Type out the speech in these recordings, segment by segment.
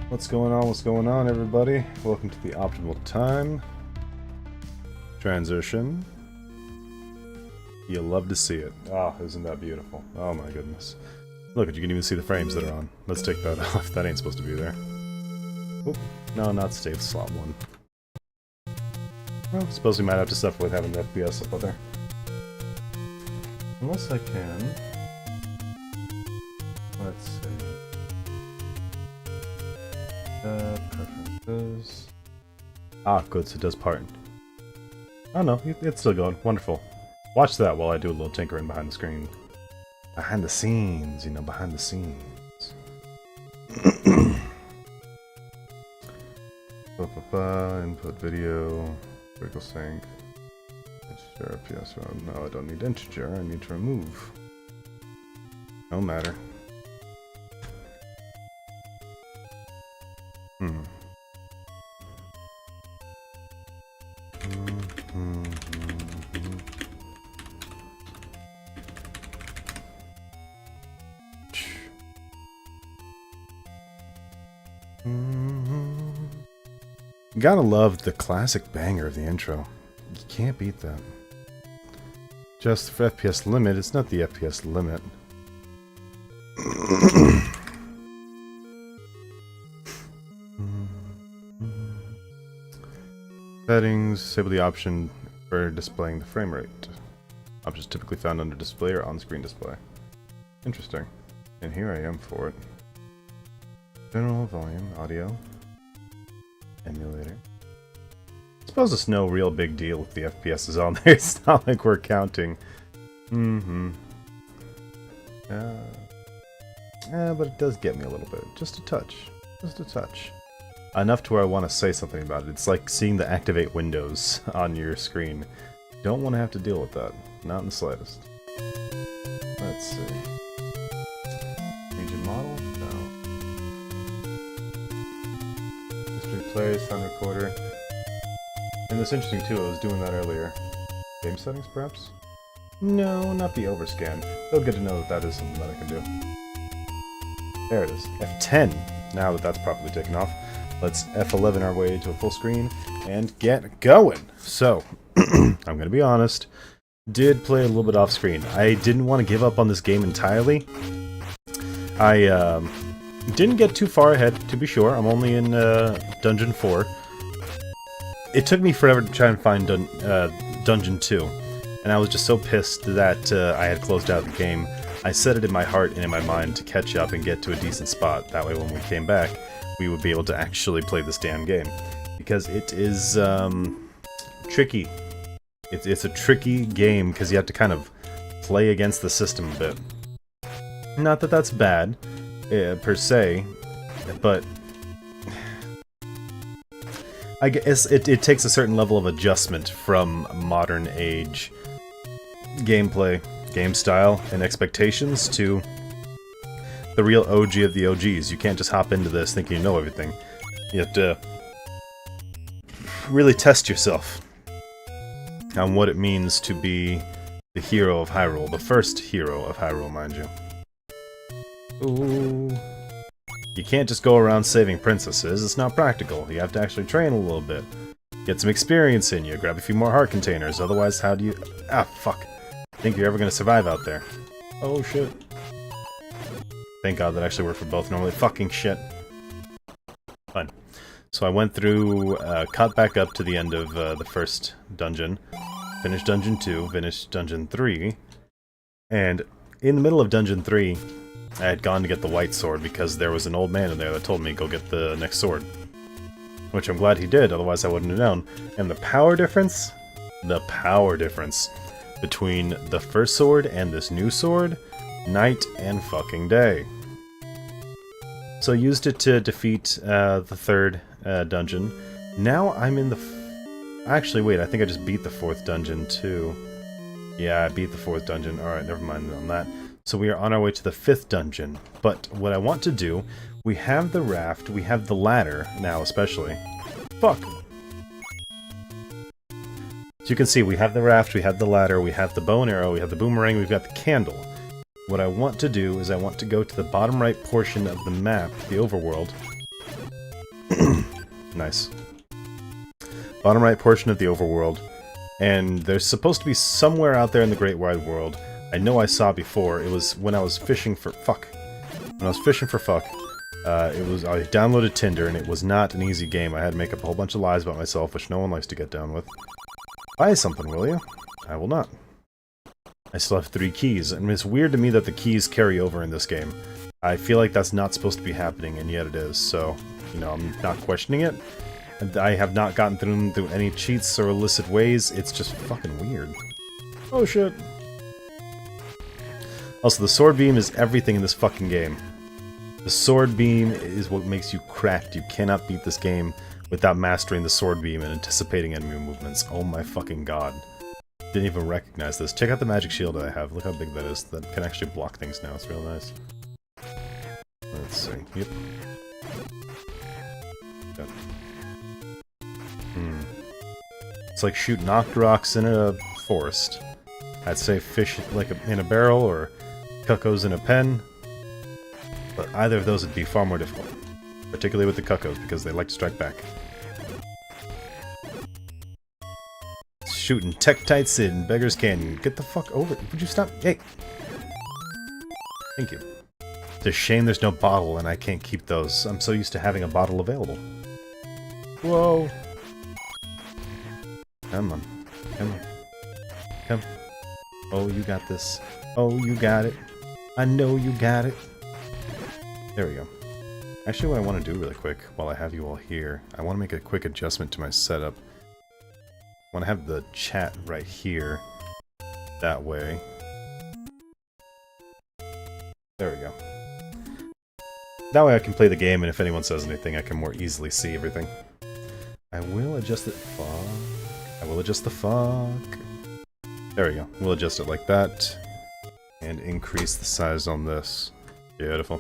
What's going on? What's going on, everybody? Welcome to the optimal time transition. You'll love to see it. Oh, isn't that beautiful? Oh my goodness. Look, you can even see the frames that are on. Let's take that off. That ain't supposed to be there. Oh, no, not save slot 1. Well, suppose we might have to suffer with having the FPS up there. Unless I can. Let's see. Preferences. Ah, good, so it does part. Oh no, it's still going. Wonderful. Watch that while I do a little tinkering behind the screen. Behind the scenes, you know, behind the scenes. Input video, critical sync, integer, FPS. No, I don't need integer, I need to remove. No matter. Gotta love the classic banger of the intro. You can't beat that. Just for FPS limit, it's not the FPS limit. Settings, disable the option for displaying the frame rate. Options typically found under display or on-screen display. Interesting. And here I am for it. General, volume, audio, emulator. I suppose it's no real big deal if the FPS is on there. It's not like we're counting. But it does get me a little bit. Just a touch. Just a touch. Enough to where I want to say something about it. It's like seeing the activate windows on your screen. Don't want to have to deal with that. Not in the slightest. Let's see. Region model? No. History player, sound recorder. And that's interesting too, I was doing that earlier. Game settings, perhaps? No, not the overscan. They'll get to know that that is something that I can do. There it is. F10. Now that that's properly taken off. Let's F11 our way to a full screen and get going. So, I'm going to be honest, did play a little bit off screen. I didn't want to give up on this game entirely. I didn't get too far ahead, to be sure. I'm only in Dungeon 4. It took me forever to try and find Dungeon 2, and I was just so pissed that I had closed out the game. I set it in my heart and in my mind to catch up and get to a decent spot. That way when we came back, we would be able to actually play this damn game. Because it is, tricky. It's a tricky game, because you have to kind of play against the system a bit. Not that that's bad, per se, but I guess it takes a certain level of adjustment from modern age gameplay, game style, and expectations to the real OG of the OGs. You can't just hop into this thinking you know everything. You have to really test yourself on what it means to be the hero of Hyrule. The first hero of Hyrule, mind you. Ooh. You can't just go around saving princesses. It's not practical. You have to actually train a little bit. Get some experience in you. Grab a few more heart containers. Otherwise, how do you... Ah, fuck. Think you're ever going to survive out there. Oh, shit. Thank God that actually worked for both normally. Fucking shit. Fine. So I went through, caught back up to the end of the first dungeon. Finished Dungeon 2, finished Dungeon 3. And in the middle of Dungeon 3, I had gone to get the white sword because there was an old man in there that told me go get the next sword. Which I'm glad he did, otherwise I wouldn't have known. And the power difference? The power difference between the first sword and this new sword? Night and fucking day. So I used it to defeat the third dungeon. Now I'm in the... Actually, wait, I think I just beat the fourth dungeon too. Yeah, I beat the fourth dungeon. Alright, never mind on that. So we are on our way to the fifth dungeon. But what I want to do, we have the raft, we have the ladder now especially. Fuck! So you can see, we have the raft, we have the ladder, we have the bow and arrow, we have the boomerang, we've got the candle. What I want to do is I want to go to the bottom right portion of the map, the overworld, Nice. Bottom right portion of the overworld. And there's supposed to be somewhere out there in the Great Wide World. I know I saw it before. It was when I was fishing for... Fuck. When I was fishing for fuck. I downloaded Tinder, and it was not an easy game. I had to make up a whole bunch of lies about myself, which no one likes to get down with. Buy something, will you? I will not. I still have 3 keys, and it's weird to me that the keys carry over in this game. I feel like that's not supposed to be happening, and yet it is, so, you know, I'm not questioning it. And I have not gotten through any cheats or illicit ways, it's just fucking weird. Oh shit. Also, the sword beam is everything in this fucking game. The sword beam is what makes you cracked. You cannot beat this game without mastering the sword beam and anticipating enemy movements. Oh my fucking god. Didn't even recognize this. Check out the magic shield that I have. Look how big that is. That can actually block things now. It's real nice. Let's see. Yep. Yep. It's like shooting rocks in a forest. I'd say fish like in a barrel or cuckoos in a pen. But either of those would be far more difficult. Particularly with the cuckoos, because they like to strike back. Shooting Tektite Sid in Beggar's Canyon. Get the fuck over it. Would you stop? Hey! Thank you. It's a shame there's no bottle and I can't keep those. I'm so used to having a bottle available. Whoa! Come on. Come on. Come. Oh, you got this. Oh, you got it. I know you got it. There we go. Actually, what I want to do really quick, while I have you all here, I want to make a quick adjustment to my setup. I want to have the chat right here. That way. There we go. That way I can play the game, and if anyone says anything, I can more easily see everything. I will adjust it. Fuck. I will adjust the fuck. There we go. We'll adjust it like that. And increase the size on this. Beautiful.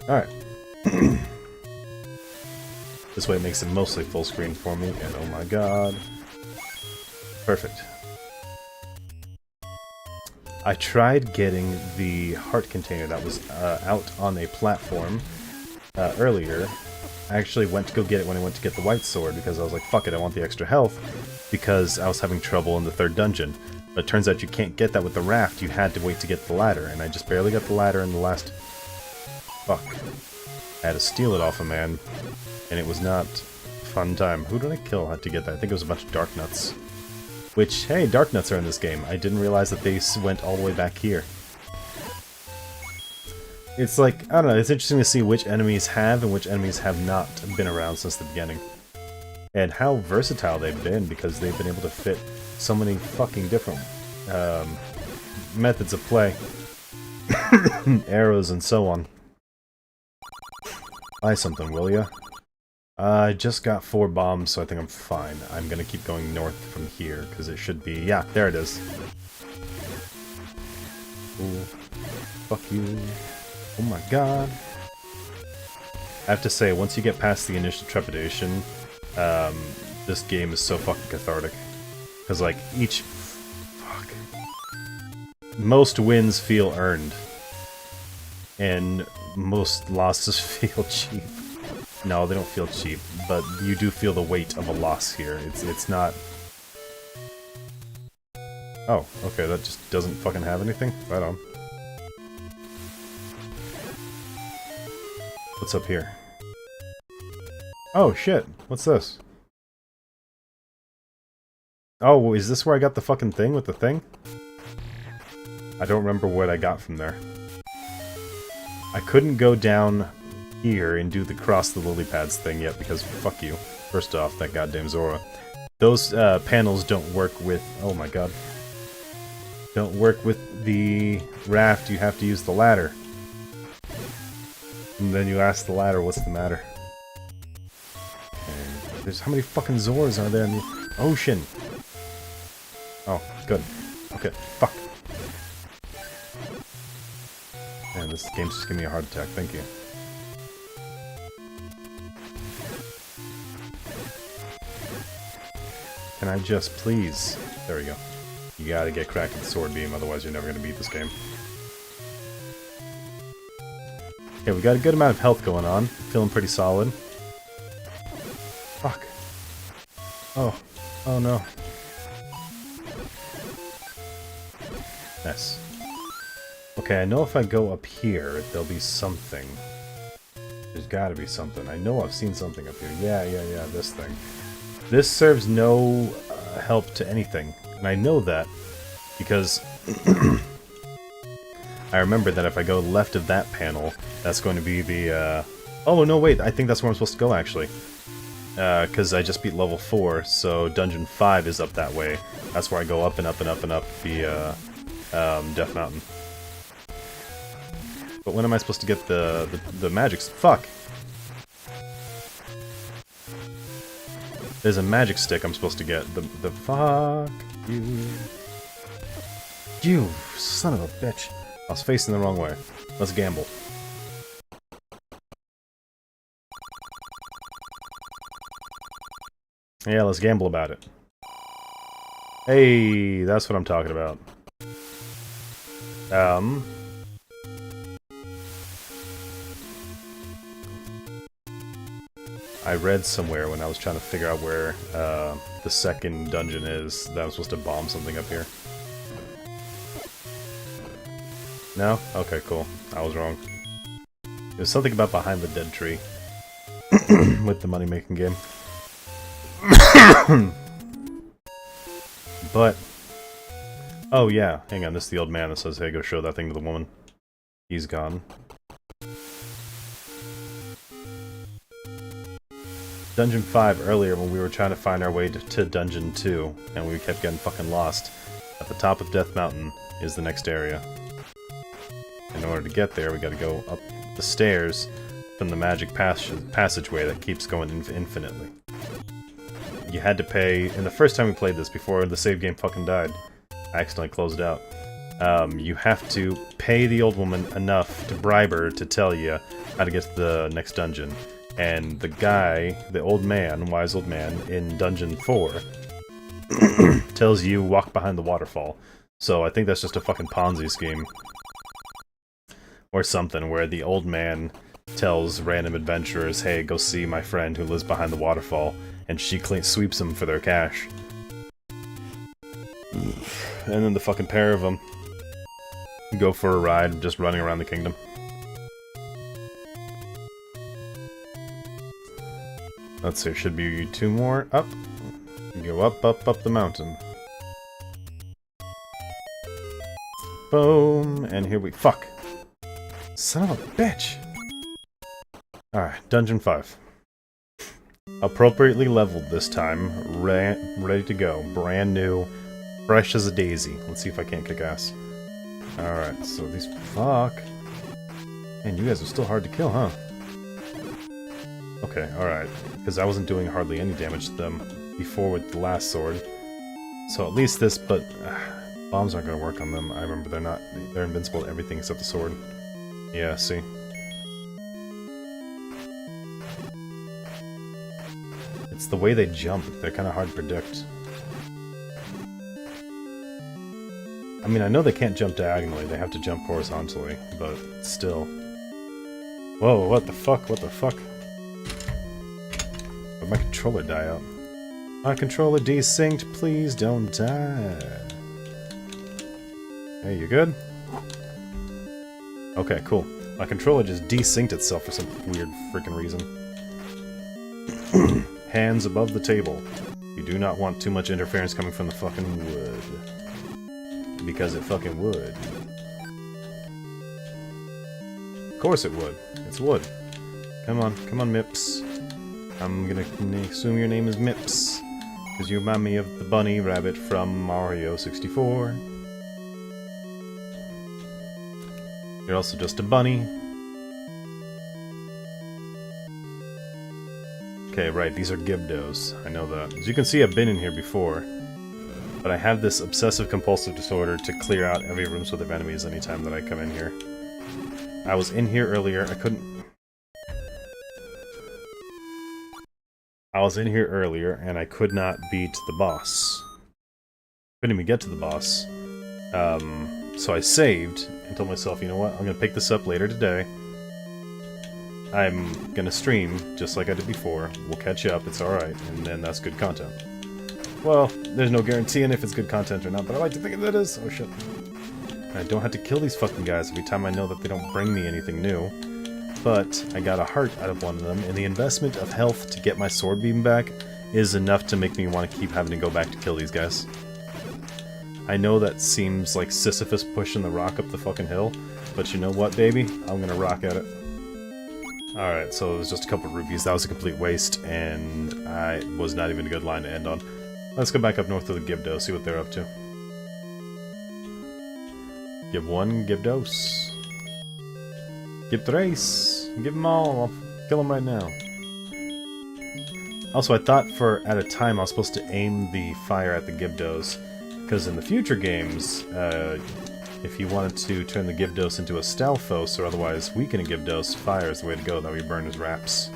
Alright. This way it makes it mostly full screen for me, and oh my god. Perfect. I tried getting the heart container that was out on a platform earlier. I actually went to go get it when I went to get the white sword, because I was like, fuck it, I want the extra health, because I was having trouble in the 3rd dungeon. But it turns out you can't get that with the raft, you had to wait to get the ladder, and I just barely got the ladder in the last... Fuck. I had to steal it off a man, and it was not a fun time. Who did I kill to get that? I think it was a bunch of Dark Nuts. Which, hey, Dark Nuts are in this game. I didn't realize that they went all the way back here. It's like, I don't know, it's interesting to see which enemies have and which enemies have not been around since the beginning. And how versatile they've been, because they've been able to fit so many fucking different methods of play. Arrows and so on. Buy something, will ya? I just got 4 bombs, so I think I'm fine. I'm gonna keep going north from here, because it should be... Yeah, there it is. Ooh. Fuck you. Oh my god. I have to say, once you get past the initial trepidation, this game is so fucking cathartic. Because, like, each... Fuck. Most wins feel earned. And most losses feel cheap. No, they don't feel cheap, but you do feel the weight of a loss here. It's not... Oh, okay, that just doesn't fucking have anything? Right on. What's up here? Oh, shit. What's this? Oh, is this where I got the fucking thing with the thing? I don't remember what I got from there. I couldn't go down here and do the cross the lily pads thing yet because fuck you. First off, that goddamn Zora. Those panels don't work with... Oh my god. Don't work with the raft, you have to use the ladder. And then you ask the ladder, what's the matter? And there's how many fucking Zoras are there in the ocean? Oh, good. Okay, fuck. Man, this game's just giving me a heart attack, thank you. Can I just please... There we go. You gotta get cracked with the sword beam, otherwise you're never gonna beat this game. Okay, we got a good amount of health going on. Feeling pretty solid. Fuck. Oh. Oh no. Nice. Okay, I know if I go up here, there'll be something. There's gotta be something. I know I've seen something up here. Yeah, this thing. This serves no help to anything. And I know that because I remember that if I go left of that panel, that's going to be the, Oh, no, wait, I think that's where I'm supposed to go, actually. Because I just beat level 4, so Dungeon 5 is up that way. That's where I go up and up and up and up the, Death Mountain. But when am I supposed to get the magic... Fuck! There's a magic stick I'm supposed to get. The fuck you... You son of a bitch. I was facing the wrong way. Let's gamble. Yeah, let's gamble about it. Hey, that's what I'm talking about. I read somewhere when I was trying to figure out where the second dungeon is that I'm supposed to bomb something up here. No? Okay, cool. I was wrong. There's something about behind the dead tree with the money-making game. But... Oh yeah, hang on, this is the old man that says, hey, go show that thing to the woman. He's gone. Dungeon 5 earlier when we were trying to find our way to Dungeon 2, and we kept getting fucking lost. At the top of Death Mountain is the next area. In order to get there, we gotta go up the stairs from the magic passageway that keeps going infinitely. You had to pay, and the first time we played this, before the save game fucking died, I accidentally closed it out. You have to pay the old woman enough to bribe her to tell you how to get to the next dungeon. And the guy, the old man, wise old man, in Dungeon 4, tells you walk behind the waterfall. So I think that's just a fucking Ponzi scheme. Or something, where the old man tells random adventurers, hey, go see my friend who lives behind the waterfall, and she sweeps them for their cash. And then the fucking pair of them go for a ride, just running around the kingdom. Let's see, should be 2 more. Up. Go up the mountain. Boom. And here we... Fuck. Son of a bitch. Alright, Dungeon 5. Appropriately leveled this time. Ready to go. Brand new. Fresh as a daisy. Let's see if I can't kick ass. Alright, so these... Fuck. Man, you guys are still hard to kill, huh? Okay, alright. Because I wasn't doing hardly any damage to them before with the last sword. So at least this, but... bombs aren't going to work on them. I remember they're invincible to everything except the sword. Yeah, see? It's the way they jump. They're kind of hard to predict. I mean, I know they can't jump diagonally. They have to jump horizontally, but still. Whoa, what the fuck? What the fuck? But my controller die out. My controller desynced, please don't die. Hey, you good? Okay, cool. My controller just desynced itself for some weird freaking reason. Hands above the table. You do not want too much interference coming from the fucking wood. Because it fucking would. Of course it would. It's wood. Come on, Mips. I'm gonna assume your name is Mips. Because you remind me of the bunny rabbit from Mario 64. You're also just a bunny. Okay, right, these are Gibdos. I know that. As you can see, I've been in here before. But I have this obsessive-compulsive disorder to clear out every rooms with enemies anytime that I come in here. I was in here earlier, I was in here earlier, and I could not beat the boss. Couldn't even get to the boss. So I saved, and told myself, you know what, I'm gonna pick this up later today. I'm gonna stream, just like I did before. We'll catch up, it's alright, and then that's good content. Well, there's no guarantee in if it's good content or not, but I like to think that is. Oh shit. I don't have to kill these fucking guys every time I know that they don't bring me anything new. But I got a heart out of one of them, and the investment of health to get my sword beam back is enough to make me want to keep having to go back to kill these guys. I know that seems like Sisyphus pushing the rock up the fucking hill, but you know what, baby? I'm gonna rock at it. Alright, so it was just a couple of rupees. That was a complete waste, and I was not even a good line to end on. Let's go back up north to the Gibdo, see what they're up to. Give one, give dos. Give tres. Give them all. I'll kill them right now. Also, I thought at a time I was supposed to aim the fire at the Gibdos, because in the future games, if you wanted to turn the Gibdos into a Stalfos or otherwise weaken a Gibdos, fire is the way to go. That way you burn his wraps.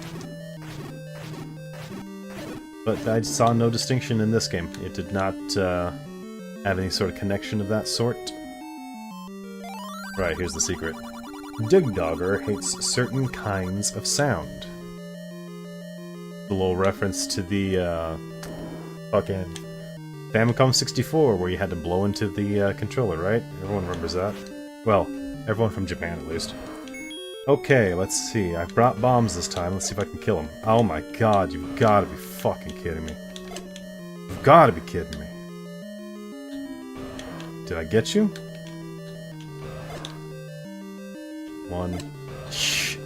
But I saw no distinction in this game. It did not have any sort of connection of that sort. Right, here's the secret. Digdogger hates certain kinds of sound. A little reference to the fucking Famicom 64, where you had to blow into the controller, right? Everyone remembers that. Well, everyone from Japan, at least. Okay, let's see. I brought bombs this time. Let's see if I can kill them. Oh my god, you've gotta be fucking kidding me. You've gotta be kidding me. Did I get you? One. Shh.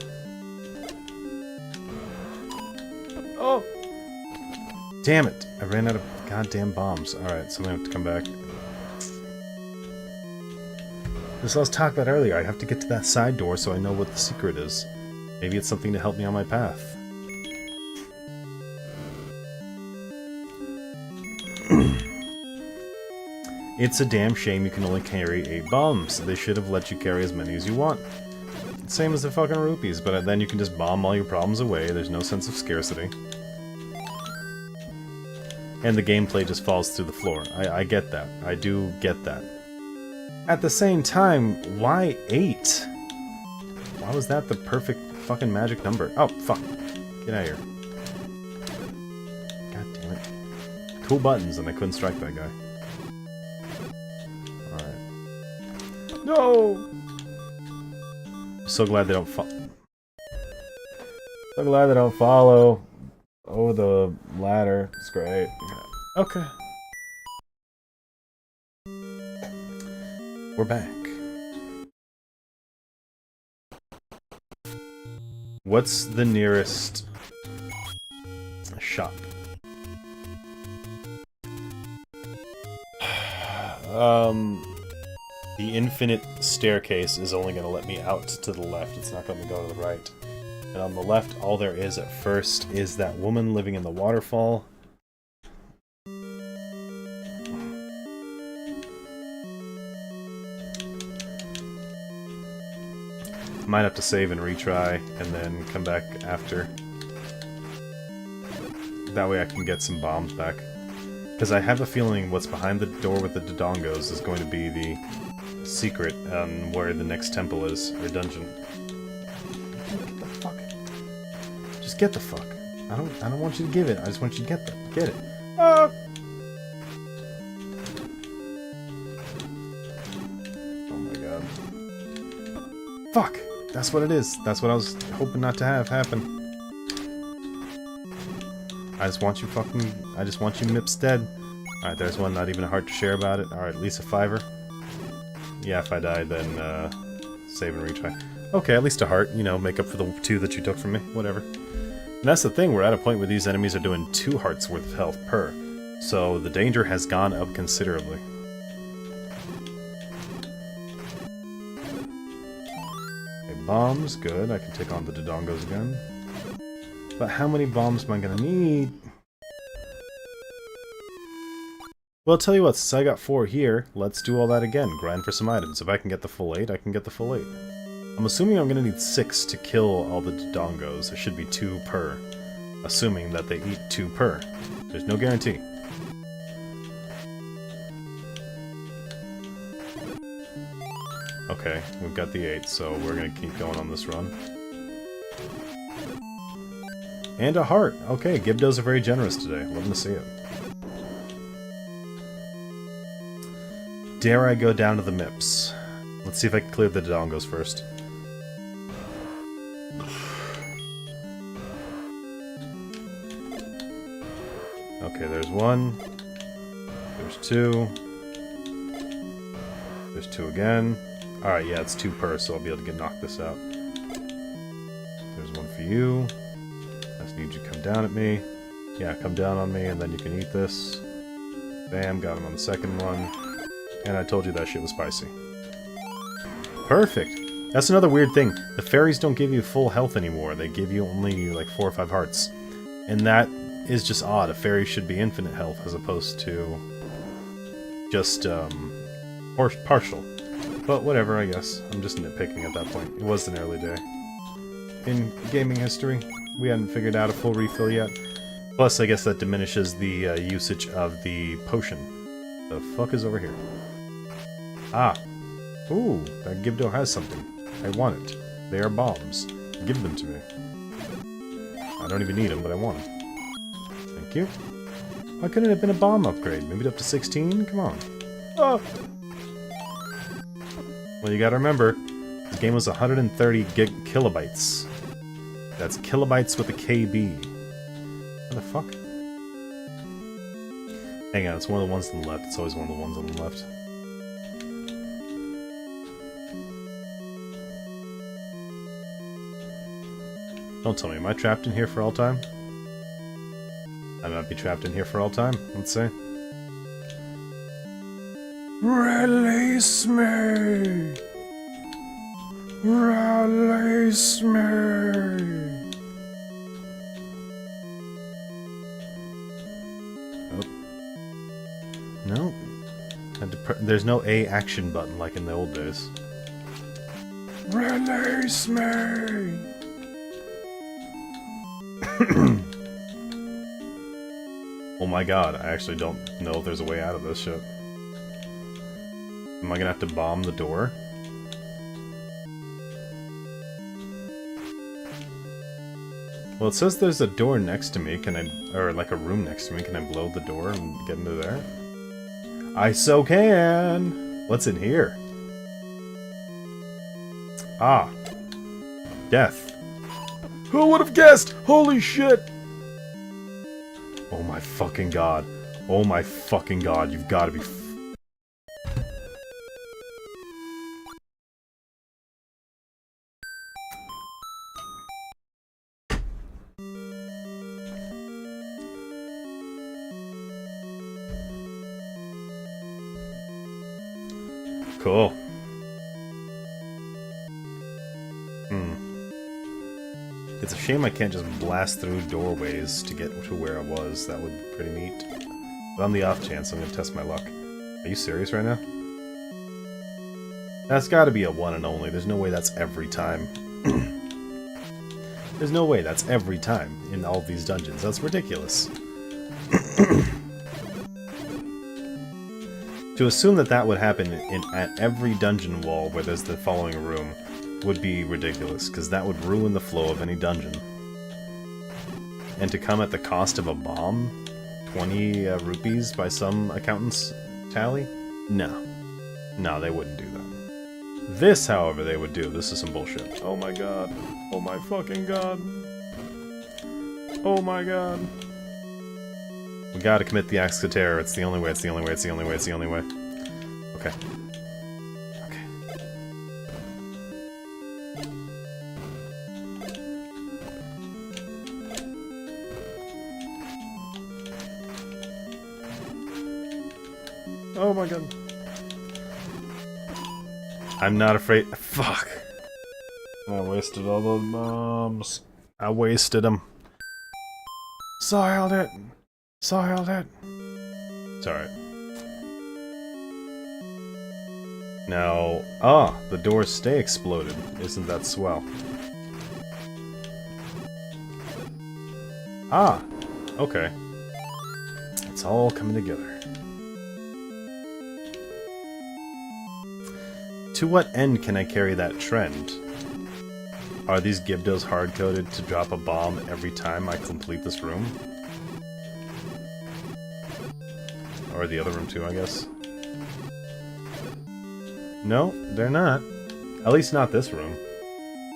Oh! Damn it! I ran out of goddamn bombs. Alright, so I'm gonna have to come back. This is what I was talking about earlier. I have to get to that side door so I know what the secret is. Maybe it's something to help me on my path. It's a damn shame you can only carry 8 bombs. They should have let you carry as many as you want. Same as the fucking rupees, but then you can just bomb all your problems away. There's no sense of scarcity. And the gameplay just falls through the floor. I get that. I do get that. At the same time, why 8? Why was that the perfect fucking magic number? Oh, fuck. Get out of here. God damn it. Cool buttons, and I couldn't strike that guy. Alright. No! I'm so glad they don't so glad they don't follow over the ladder. It's great. Okay. We're back. What's the nearest shop? The infinite staircase is only going to let me out to the left. It's not going to go to the right. And on the left, all there is at first is that woman living in the waterfall. Might have to save and retry, and then come back after. That way I can get some bombs back. Because I have a feeling what's behind the door with the Dodongos is going to be the secret on where the next temple is, or dungeon. Get the fuck. Just get the fuck. I don't want you to give it, I just want you to get it. Ah! Oh my god. Fuck! That's what it is. That's what I was hoping not to have happen. I just want you Mips dead. Alright, there's one, not even a heart to share about it. Alright, at least a 5-er. Yeah, if I die, then save and retry. Okay, at least a heart, you know, make up for the 2 that you took from me. Whatever. And that's the thing, we're at a point where these enemies are doing 2 hearts worth of health per. So the danger has gone up considerably. Okay, bombs, good. I can take on the Dodongos again. But how many bombs am I gonna need? Well, I'll tell you what, since I got 4 here, let's do all that again. Grind for some items. If I can get the full 8, I can get the full 8. I'm assuming I'm gonna need 6 to kill all the Dodongos. There should be 2 per. Assuming that they eat 2 per. There's no guarantee. Okay, we've got the 8, so we're gonna keep going on this run. And a heart. Okay, Gibdos are very generous today. Love to see it. Dare I go down to the MIPS? Let's see if I can clear the Dodongos first. Okay, there's one. There's two. There's two again. Alright, yeah, it's 2 per, so I'll be able to knock this out. There's one for you. I just need you to come down at me. Yeah, come down on me, and then you can eat this. Bam, got him on the second one. And I told you that shit was spicy. Perfect! That's another weird thing. The fairies don't give you full health anymore. They give you only, like, 4 or 5 hearts. And that is just odd. A fairy should be infinite health as opposed to just, partial. But whatever, I guess. I'm just nitpicking at that point. It was an early day. In gaming history, we hadn't figured out a full refill yet. Plus, I guess that diminishes the usage of the potion. The fuck is over here? Ah. Ooh, that Gibdo has something. I want it. They are bombs. Give them to me. I don't even need them, but I want them. Thank you. Why couldn't it have been a bomb upgrade? Maybe up to 16? Come on. Oh! Well, you gotta remember, the game was 130 kilobytes. That's kilobytes with a KB. What the fuck? Hang on, it's one of the ones on the left. It's always one of the ones on the left. Don't tell me, am I trapped in here for all time? I might be trapped in here for all time, let's see. Release me! Release me! Oh. No. There's no A action button like in the old days. Release me! Oh my god, I actually don't know if there's a way out of this shit. Am I gonna have to bomb the door? Well, it says there's a door next to me. Can I... or like a room next to me. Can I blow the door and get into there? I so can! What's in here? Ah. Death. Who would have guessed? Holy shit! Oh my fucking god. Oh my fucking god. You've gotta be... Cool. It's a shame I can't just blast through doorways to get to where I was. That would be pretty neat. But on the off chance, I'm gonna test my luck. Are you serious right now? That's gotta be a one and only. There's no way that's every time. There's no way that's every time in all of these dungeons. That's ridiculous. To assume that that would happen at every dungeon wall where there's the following room would be ridiculous, because that would ruin the flow of any dungeon. And to come at the cost of a bomb? 20 rupees by some accountant's tally? No. No, they wouldn't do that. This, however, they would do. This is some bullshit. Oh my god. Oh my fucking god. Oh my god. We gotta commit the acts of terror. It's the only way, it's the only way, it's the only way, it's the only way. Okay. Okay. Oh my god. I'm not afraid. Fuck. I wasted all those bombs. I wasted them. Soiled it. Soiled it. It's alright. Now, the doors stay exploded. Isn't that swell? Ah, okay. It's all coming together. To what end can I carry that trend? Are these Gibdos hard-coded to drop a bomb every time I complete this room? Or the other room too, I guess. No, they're not. At least not this room.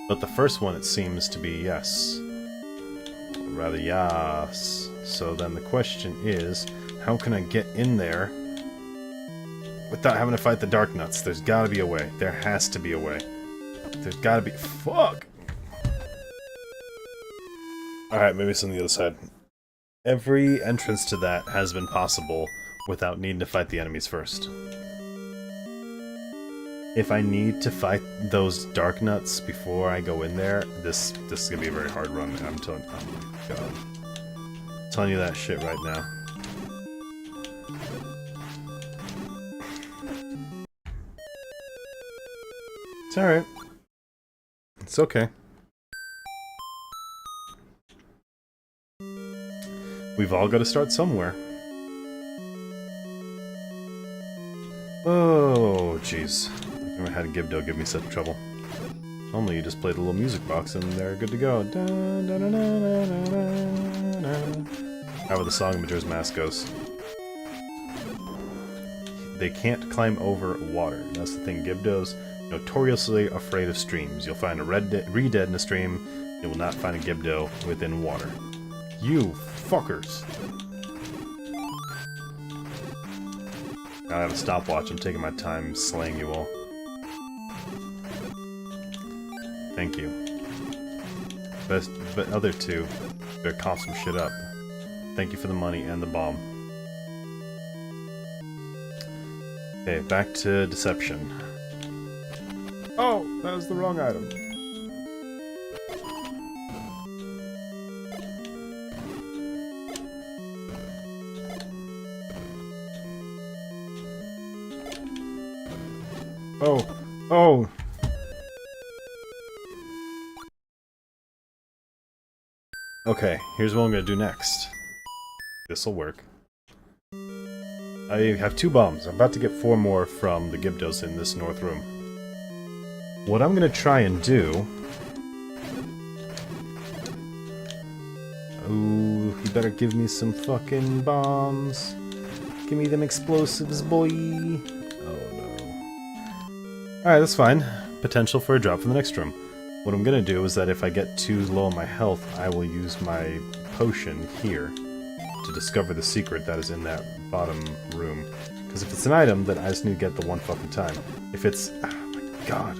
But the first one, it seems to be yes. Or rather, yes. So then the question is, how can I get in there without having to fight the Dark Nuts? There's gotta be a way. There has to be a way. There's gotta be... Fuck! Alright, maybe it's on the other side. Every entrance to that has been possible without needing to fight the enemies first. If I need to fight those Dark Nuts before I go in there, this is gonna be a very hard run. I'm telling you, oh my god. I'm telling you that shit right now. It's alright. It's okay. We've all got to start somewhere. Oh, jeez. I never had a Gibdo give me such trouble. Only you just play the little music box and they're good to go. However the song Majora's Mask goes. They can't climb over water. That's the thing. Gibdos notoriously afraid of streams. You'll find a Redead in a stream. You will not find a Gibdo within water. You fuckers! I have a stopwatch. I'm taking my time slaying you all. Thank you. But other two, better cough some shit up. Thank you for the money and the bomb. Okay, back to deception. Oh, that was the wrong item. Oh, oh. Okay, here's what I'm gonna do next. This'll work. I have 2 bombs. I'm about to get 4 more from the Gibdos in this north room. What I'm gonna try and do... Ooh, you better give me some fucking bombs. Give me them explosives, boy. Oh no. Alright, that's fine. Potential for a drop from the next room. What I'm gonna do is that if I get too low on my health, I will use my potion here to discover the secret that is in that bottom room. Because if it's an item, then I just need to get the one fucking time. If it's... Oh my god.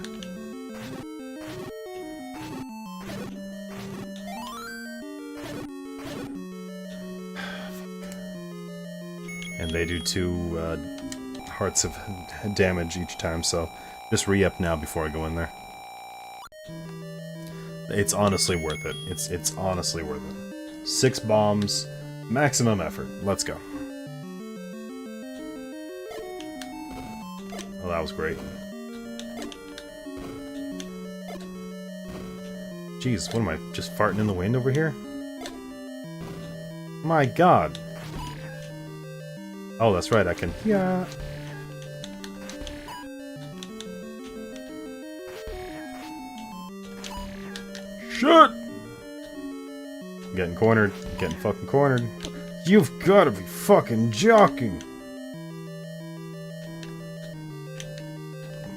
And they do 2 hearts of damage each time, so just re-up now before I go in there. It's honestly worth it. It's honestly worth it. 6 bombs, maximum effort. Let's go. Oh, that was great. Jeez, what am I, just farting in the wind over here? My god. Oh, that's right, I can... Yeah. Shit! I'm getting cornered. I'm getting fucking cornered. You've gotta be fucking joking!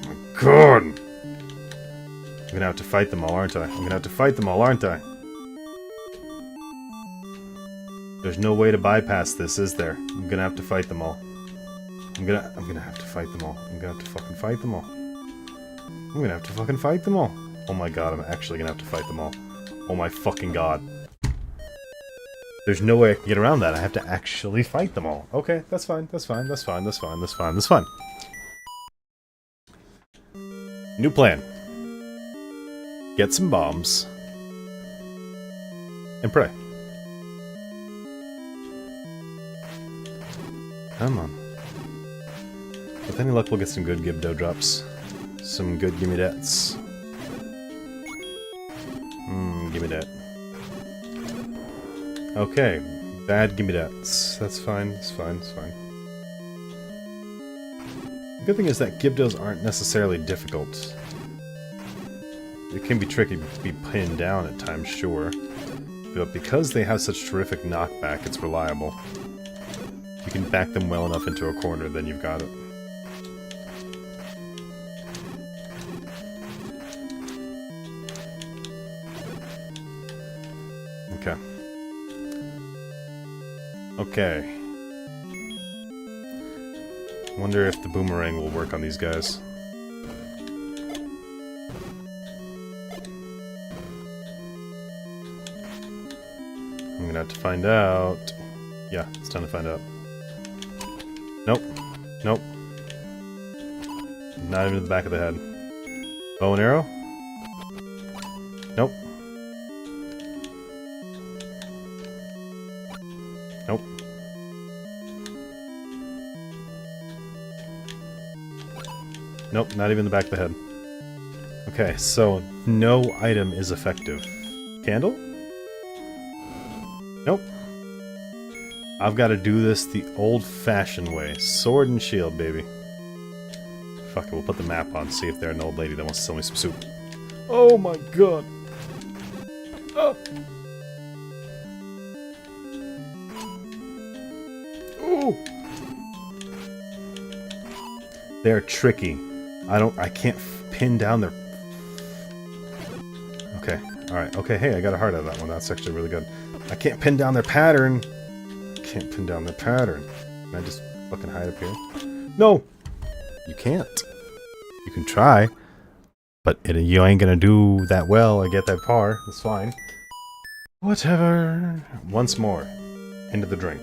Oh my god! I'm gonna have to fight them all, aren't I? I'm gonna have to fight them all, aren't I? There's no way to bypass this, is there? I'm gonna have to fight them all. I'm gonna have to fight them all. I'm gonna have to fucking fight them all. I'm gonna have to fucking fight them all. Oh my god, I'm actually gonna have to fight them all. Oh my fucking god. There's no way I can get around that. I have to actually fight them all. Okay, that's fine, that's fine, that's fine, that's fine, that's fine, that's fine. New plan. Get some bombs. And pray. Come on. With any luck, we'll get some good Gibdo drops. Some good gimme dats. Gimme that. Okay. Bad gimme dats. That's fine, it's fine, it's fine. The good thing is that Gibdos aren't necessarily difficult. it can be tricky to be pinned down at times, sure. But because they have such terrific knockback, it's reliable. If you can back them well enough into a corner, then you've got it. Okay. Okay. Wonder if the boomerang will work on these guys. I'm gonna have to find out. Yeah, it's time to find out. Nope. Nope. Not even in the back of the head. Bow and arrow? Nope. Nope. Nope, not even the back of the head. Okay, so no item is effective. Candle? Nope. I've got to do this the old-fashioned way. Sword and shield, baby. Fuck it, we'll put the map on, see if there's an old lady that wants to sell me some soup. Oh my god! Oh! Ooh! They're tricky. I can't pin down their... Okay, alright, okay, hey, I got a heart out of that one. That's actually really good. I can't pin down their pattern. Can't pin down their pattern. Can I just fucking hide up here? No! You can't. You can try, but you ain't gonna do that well. I get that par. That's fine. Whatever. Once more. Into the drink.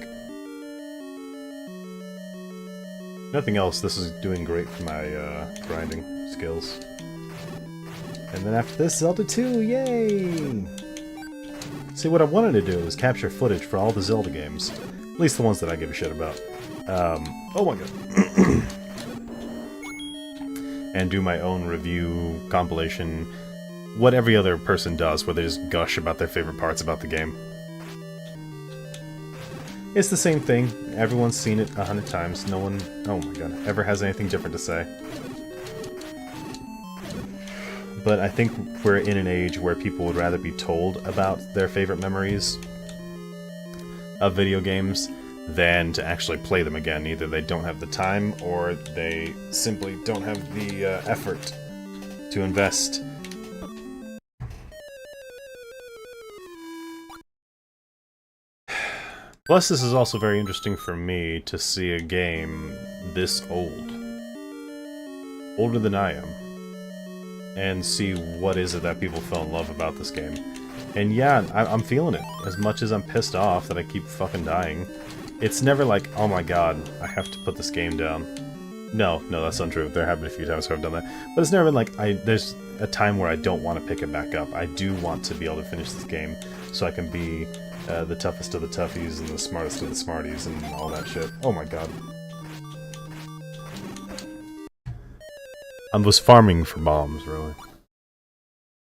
Nothing else. This is doing great for my grinding skills. And then after this, Zelda 2. Yay! See, what I wanted to do was capture footage for all the Zelda games. At least the ones that I give a shit about. Oh my god. And do my own review, compilation, what every other person does, where they just gush about their favorite parts about the game. It's the same thing. Everyone's seen it 100 times. No one, oh my god, ever has anything different to say. But I think we're in an age where people would rather be told about their favorite memories of video games than to actually play them again. Either they don't have the time, or they simply don't have the effort to invest. Plus, this is also very interesting for me to see a game this old. Older than I am. And see what is it that people fell in love about this game. And yeah, I'm feeling it. As much as I'm pissed off that I keep fucking dying, it's never like, oh my god, I have to put this game down. No, that's untrue. There have been a few times where I've done that. But it's never been like, there's a time where I don't want to pick it back up. I do want to be able to finish this game so I can be the toughest of the toughies and the smartest of the smarties and all that shit. Oh my god. I was farming for bombs, really.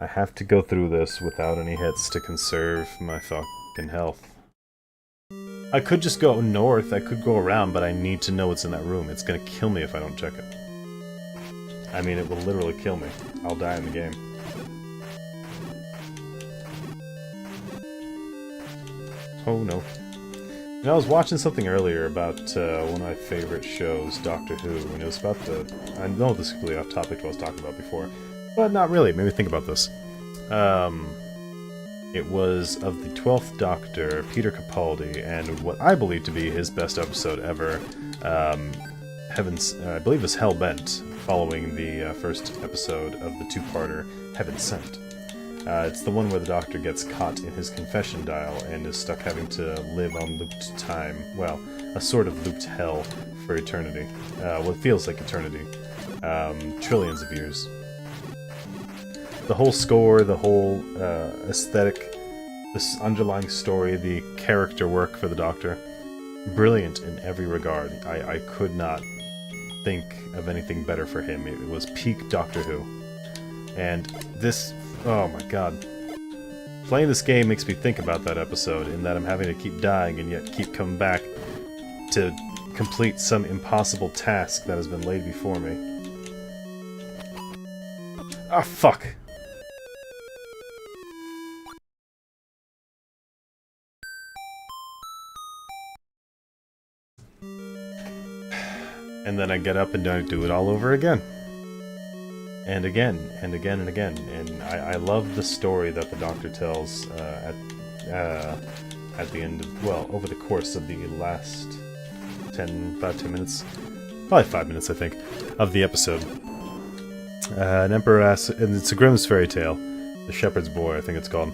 I have to go through this without any hits to conserve my fucking health. I could just go north, I could go around, but I need to know what's in that room. It's gonna kill me if I don't check it. I mean, it will literally kill me. I'll die in the game. Oh no. And I was watching something earlier about one of my favorite shows, Doctor Who, and it was about the... I know this is completely off topic to what I was talking about before, but not really. It made me think about this. It was of the 12th Doctor, Peter Capaldi, and what I believe to be his best episode ever, I believe it was Hellbent, following the first episode of the two-parter, Heaven Sent. It's the one where the Doctor gets caught in his confession dial and is stuck having to live on looped time. Well, a sort of looped hell for eternity. What feels like eternity. Trillions of years. The whole score, the whole aesthetic, this underlying story, the character work for the Doctor. Brilliant in every regard. I could not think of anything better for him. It was peak Doctor Who. And this... Oh my god. Playing this game makes me think about that episode, in that I'm having to keep dying and yet keep coming back to complete some impossible task that has been laid before me. Ah, fuck! And then I get up and I do it all over again. And again, and again, and again. And I love the story that the Doctor tells at the end of, well, over the course of the last 10 minutes, probably 5 minutes, I think, of the episode. An emperor asks, and it's a Grimm's fairy tale, The Shepherd's Boy, I think it's called.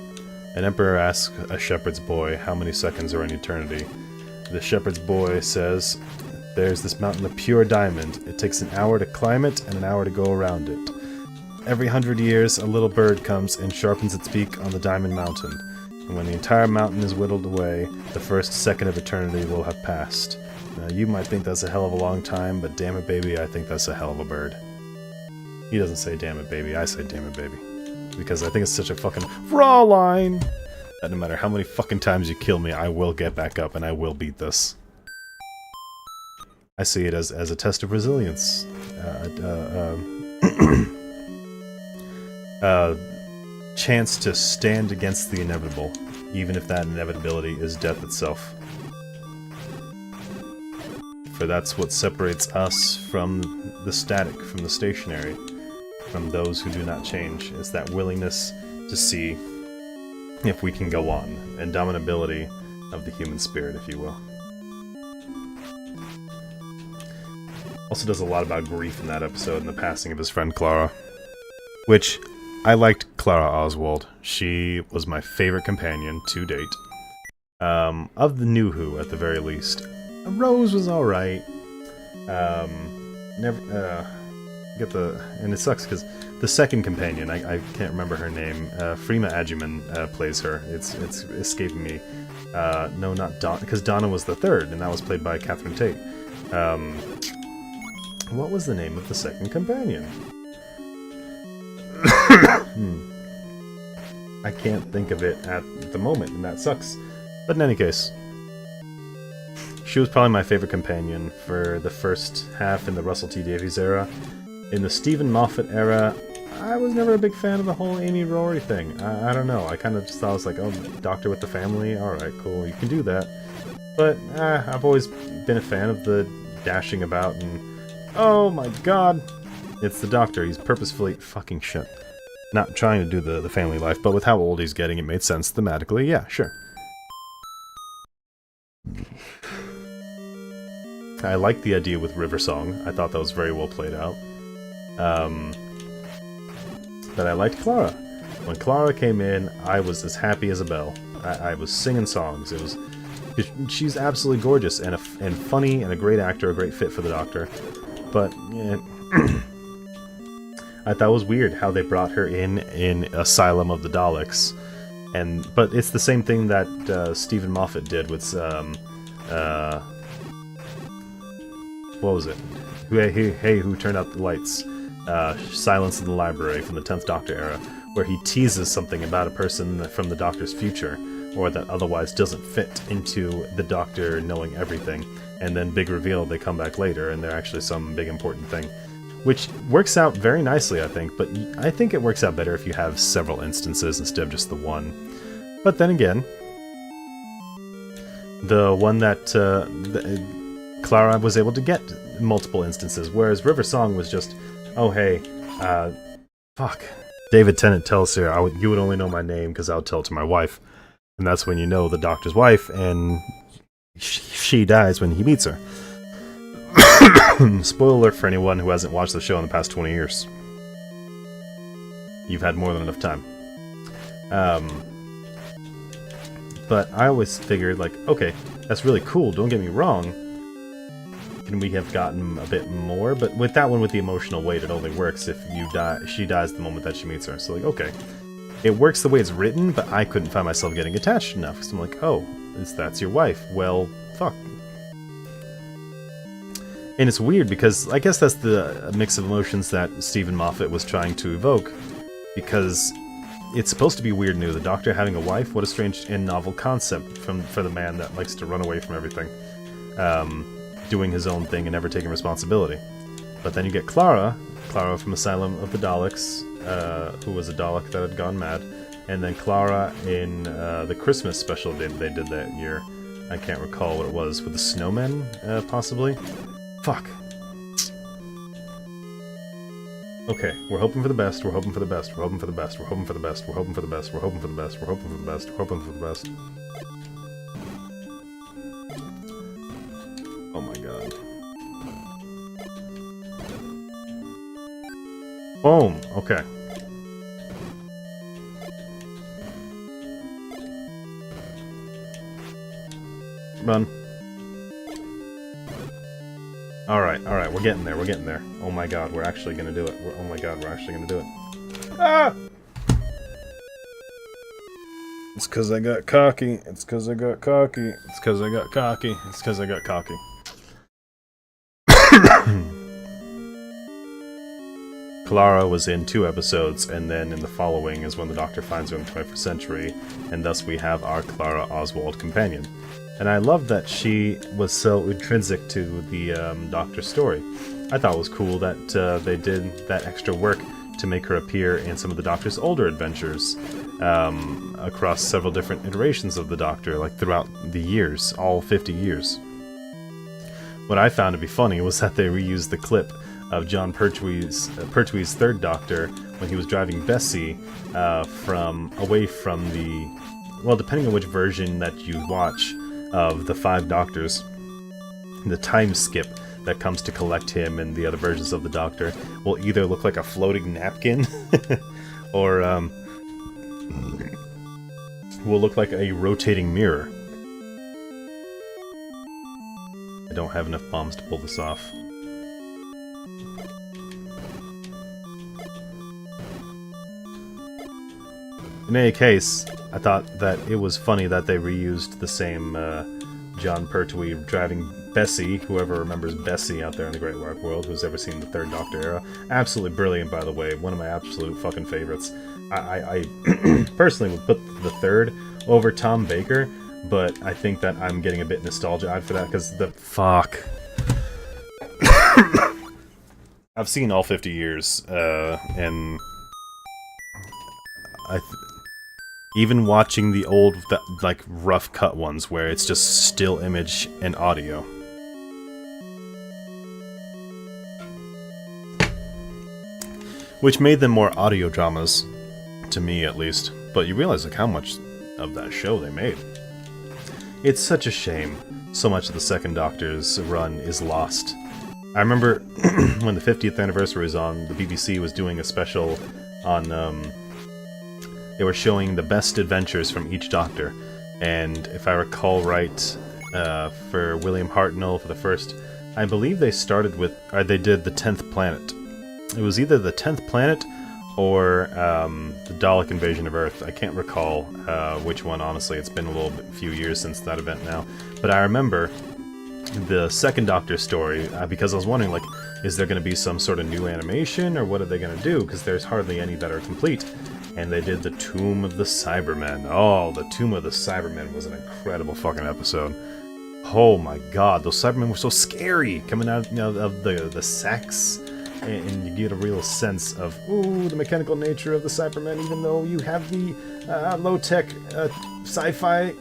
An emperor asks a shepherd's boy how many seconds are in eternity. The shepherd's boy says, "There's this mountain of pure diamond. It takes an hour to climb it and an hour to go around it. Every 100 years, a little bird comes and sharpens its beak on the diamond mountain. And when the entire mountain is whittled away, the first second of eternity will have passed." Now, you might think that's a hell of a long time, but damn it, baby, I think that's a hell of a bird. He doesn't say damn it, baby. I say damn it, baby. Because I think it's such a fucking raw line that no matter how many fucking times you kill me, I will get back up and I will beat this. I see it as a test of resilience. Chance to stand against the inevitable, even if that inevitability is death itself. For that's what separates us from the static, from the stationary, from those who do not change, is that willingness to see if we can go on, indomitability of the human spirit, if you will. Also does a lot about grief in that episode and the passing of his friend Clara, which I liked Clara Oswald. She was my favorite companion to date. Of the new Who, at the very least. Rose was alright. And it sucks because the second companion, I can't remember her name. Freema Agyeman plays her. It's escaping me. No, not Donna, because Donna was the third, and that was played by Catherine Tate. What was the name of the second companion? I can't think of it at the moment, and that sucks. But in any case, she was probably my favorite companion for the first half in the Russell T Davies era. In the Stephen Moffat era, I was never a big fan of the whole Amy Rory thing. I don't know, I kind of just thought it was like, oh, Doctor with the family, alright, cool, you can do that. But, I've always been a fan of the dashing about and, oh my god, it's the Doctor, he's purposefully, fucking shit. Not trying to do the family life, but with how old he's getting, it made sense thematically, yeah, sure. I liked the idea with River Song. I thought that was very well played out. But I liked Clara. When Clara came in, I was as happy as a bell. I was singing songs. It was, she's absolutely gorgeous and funny and a great actor, a great fit for the Doctor. But yeah, I thought it was weird how they brought her in Asylum of the Daleks, but it's the same thing that Stephen Moffat did with what was it? Hey, who turned out the lights? Silence in the Library from the 10th Doctor era, where he teases something about a person from the Doctor's future, or that otherwise doesn't fit into the Doctor knowing everything, and then big reveal, they come back later, and they're actually some big important thing. Which works out very nicely, I think, but I think it works out better if you have several instances instead of just the one. But then again, the one that Clara was able to get multiple instances, whereas River Song was just, oh hey, fuck. David Tennant tells her, you would only know my name because I'll tell it to my wife. And that's when you know the Doctor's wife, and she dies when he meets her. Spoiler alert for anyone who hasn't watched the show in the past 20 years. You've had more than enough time. But I always figured, like, okay, that's really cool, don't get me wrong. Can we have gotten a bit more? But with that one, with the emotional weight, it only works if she dies the moment that she meets her. So, like, okay. It works the way it's written, but I couldn't find myself getting attached enough. Because I'm like, oh, that's your wife. Well, fuck. And it's weird because I guess that's the mix of emotions that Stephen Moffat was trying to evoke. Because it's supposed to be weird new. The Doctor having a wife, what a strange and novel concept for the man that likes to run away from everything. Doing his own thing and never taking responsibility. But then you get Clara from Asylum of the Daleks, who was a Dalek that had gone mad. And then Clara in the Christmas special they did that year. I can't recall what it was, with the snowmen, possibly? Fuck. Okay, we're hoping for the best, we're hoping for the best, we're hoping for the best, we're hoping for the best, we're hoping for the best, we're hoping for the best, we're hoping for the best, we're hoping for the best. Oh my god. Boom! Okay. Run. Alright, we're getting there, we're getting there. Oh my god, we're actually gonna do it. Oh my god, we're actually gonna do it. Ah! It's cause I got cocky. It's cause I got cocky. It's cause I got cocky. It's cause I got cocky. Clara was in 2 episodes, and then in the following is when the Doctor finds her in the 21st century, and thus we have our Clara Oswald companion. And I love that she was so intrinsic to the Doctor's story. I thought it was cool that they did that extra work to make her appear in some of the Doctor's older adventures, across several different iterations of the Doctor, like throughout the years, all 50 years. What I found to be funny was that they reused the clip of John Pertwee's third Doctor when he was driving Bessie away from the... Well, depending on which version that you watch of the 5 Doctors, the time skip that comes to collect him and the other versions of the Doctor will either look like a floating napkin or will look like a rotating mirror. I don't have enough bombs to pull this off. In any case, I thought that it was funny that they reused the same John Pertwee driving Bessie, whoever remembers Bessie out there in the Great Wide World, who's ever seen the 3rd Doctor era. Absolutely brilliant, by the way. One of my absolute fucking favorites. I personally would put the 3rd over Tom Baker, but I think that I'm getting a bit nostalgia-eyed for that, because the... Fuck. I've seen all 50 years, and... Even watching the old, like, rough cut ones where it's just still image and audio. Which made them more audio dramas, to me at least. But you realize like how much of that show they made. It's such a shame so much of the 2nd Doctor's run is lost. I remember when the 50th anniversary was on, the BBC was doing a special on, they were showing the best adventures from each Doctor, and if I recall right, for William Hartnell for the first, I believe they started with, or they did the 10th Planet. It was either the 10th Planet or the Dalek invasion of Earth. I can't recall which one, honestly. It's been a few years since that event now. But I remember the 2nd Doctor story, because I was wondering, like, is there going to be some sort of new animation, or what are they going to do? Because there's hardly any that are complete. And they did the Tomb of the Cybermen. Oh, the Tomb of the Cybermen was an incredible fucking episode. Oh my god, those Cybermen were so scary, coming out, you know, of the sacks, and you get a real sense of, ooh, the mechanical nature of the Cybermen, even though you have the low-tech sci-fi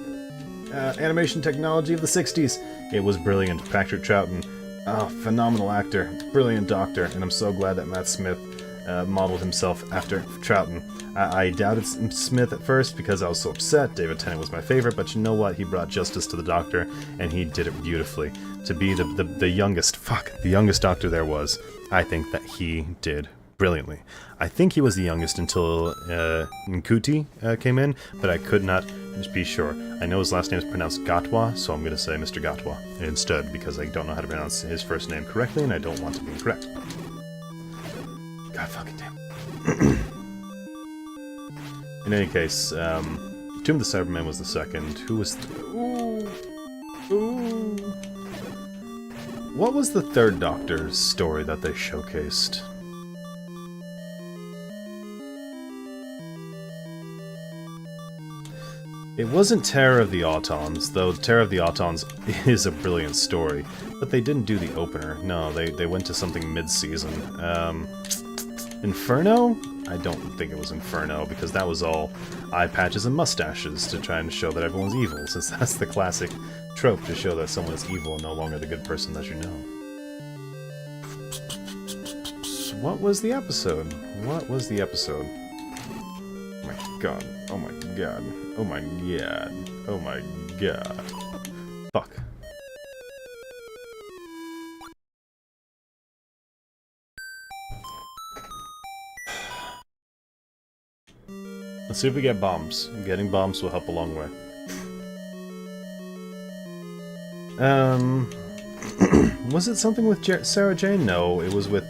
animation technology of the 60s. It was brilliant. Patrick Troughton, phenomenal actor, brilliant Doctor, and I'm so glad that Matt Smith modeled himself after Troughton. I doubted Smith at first because I was so upset. David Tennant was my favorite, but you know what? He brought justice to the Doctor, and he did it beautifully. To be the youngest, the youngest Doctor there was, I think that he did brilliantly. I think he was the youngest until Nkuti came in, but I could not be sure. I know his last name is pronounced Gatwa, so I'm going to say Mr. Gatwa instead, because I don't know how to pronounce his first name correctly, and I don't want to be incorrect. God fucking damn. In any case, Tomb of the Cybermen was the 2nd. Who was... Ooh. What was the 3rd Doctor's story that they showcased? It wasn't Terror of the Autons, though Terror of the Autons is a brilliant story. But they didn't do the opener. No, they went to something mid-season. Inferno? I don't think it was Inferno, because that was all eye patches and mustaches to try and show that everyone's evil, since that's the classic trope, to show that someone is evil and no longer the good person that you know. what was the episode? What was the episode? Oh my god. Oh my god. Oh my god. Oh my god. Fuck. Let's see if we get bombs. Getting bombs will help a long way. Was it something with Sarah Jane? No, it was with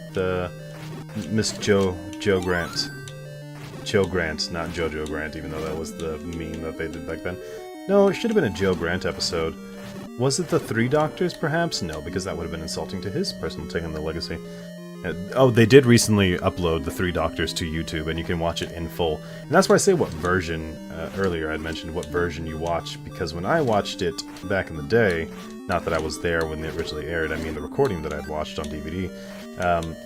Miss Joe Grant. Joe Grant, not JoJo Grant, even though that was the meme that they did back then. No, it should have been a Joe Grant episode. Was it the Three Doctors, perhaps? No, because that would have been insulting to his personal take on the legacy. Oh, they did recently upload the Three Doctors to YouTube, and you can watch it in full. And that's why I say what version, earlier I'd mentioned what version you watch, because when I watched it back in the day, not that I was there when it originally aired, I mean the recording that I'd watched on DVD,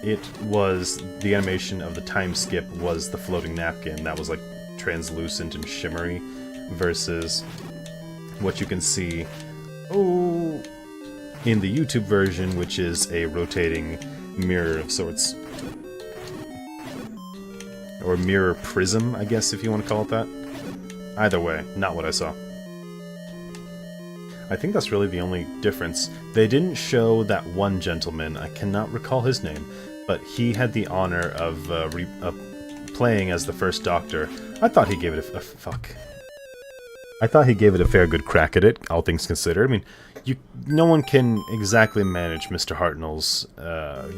it was, the animation of the time skip was the floating napkin that was like translucent and shimmery, versus what you can see, in the YouTube version, which is a rotating mirror of sorts. Or mirror prism, I guess, if you want to call it that. Either way, not what I saw. I think that's really the only difference. They didn't show that one gentleman, I cannot recall his name, but he had the honor of playing as the first Doctor. I thought he gave it I thought he gave it a fair good crack at it, all things considered. I mean, no one can exactly manage Mr. Hartnell's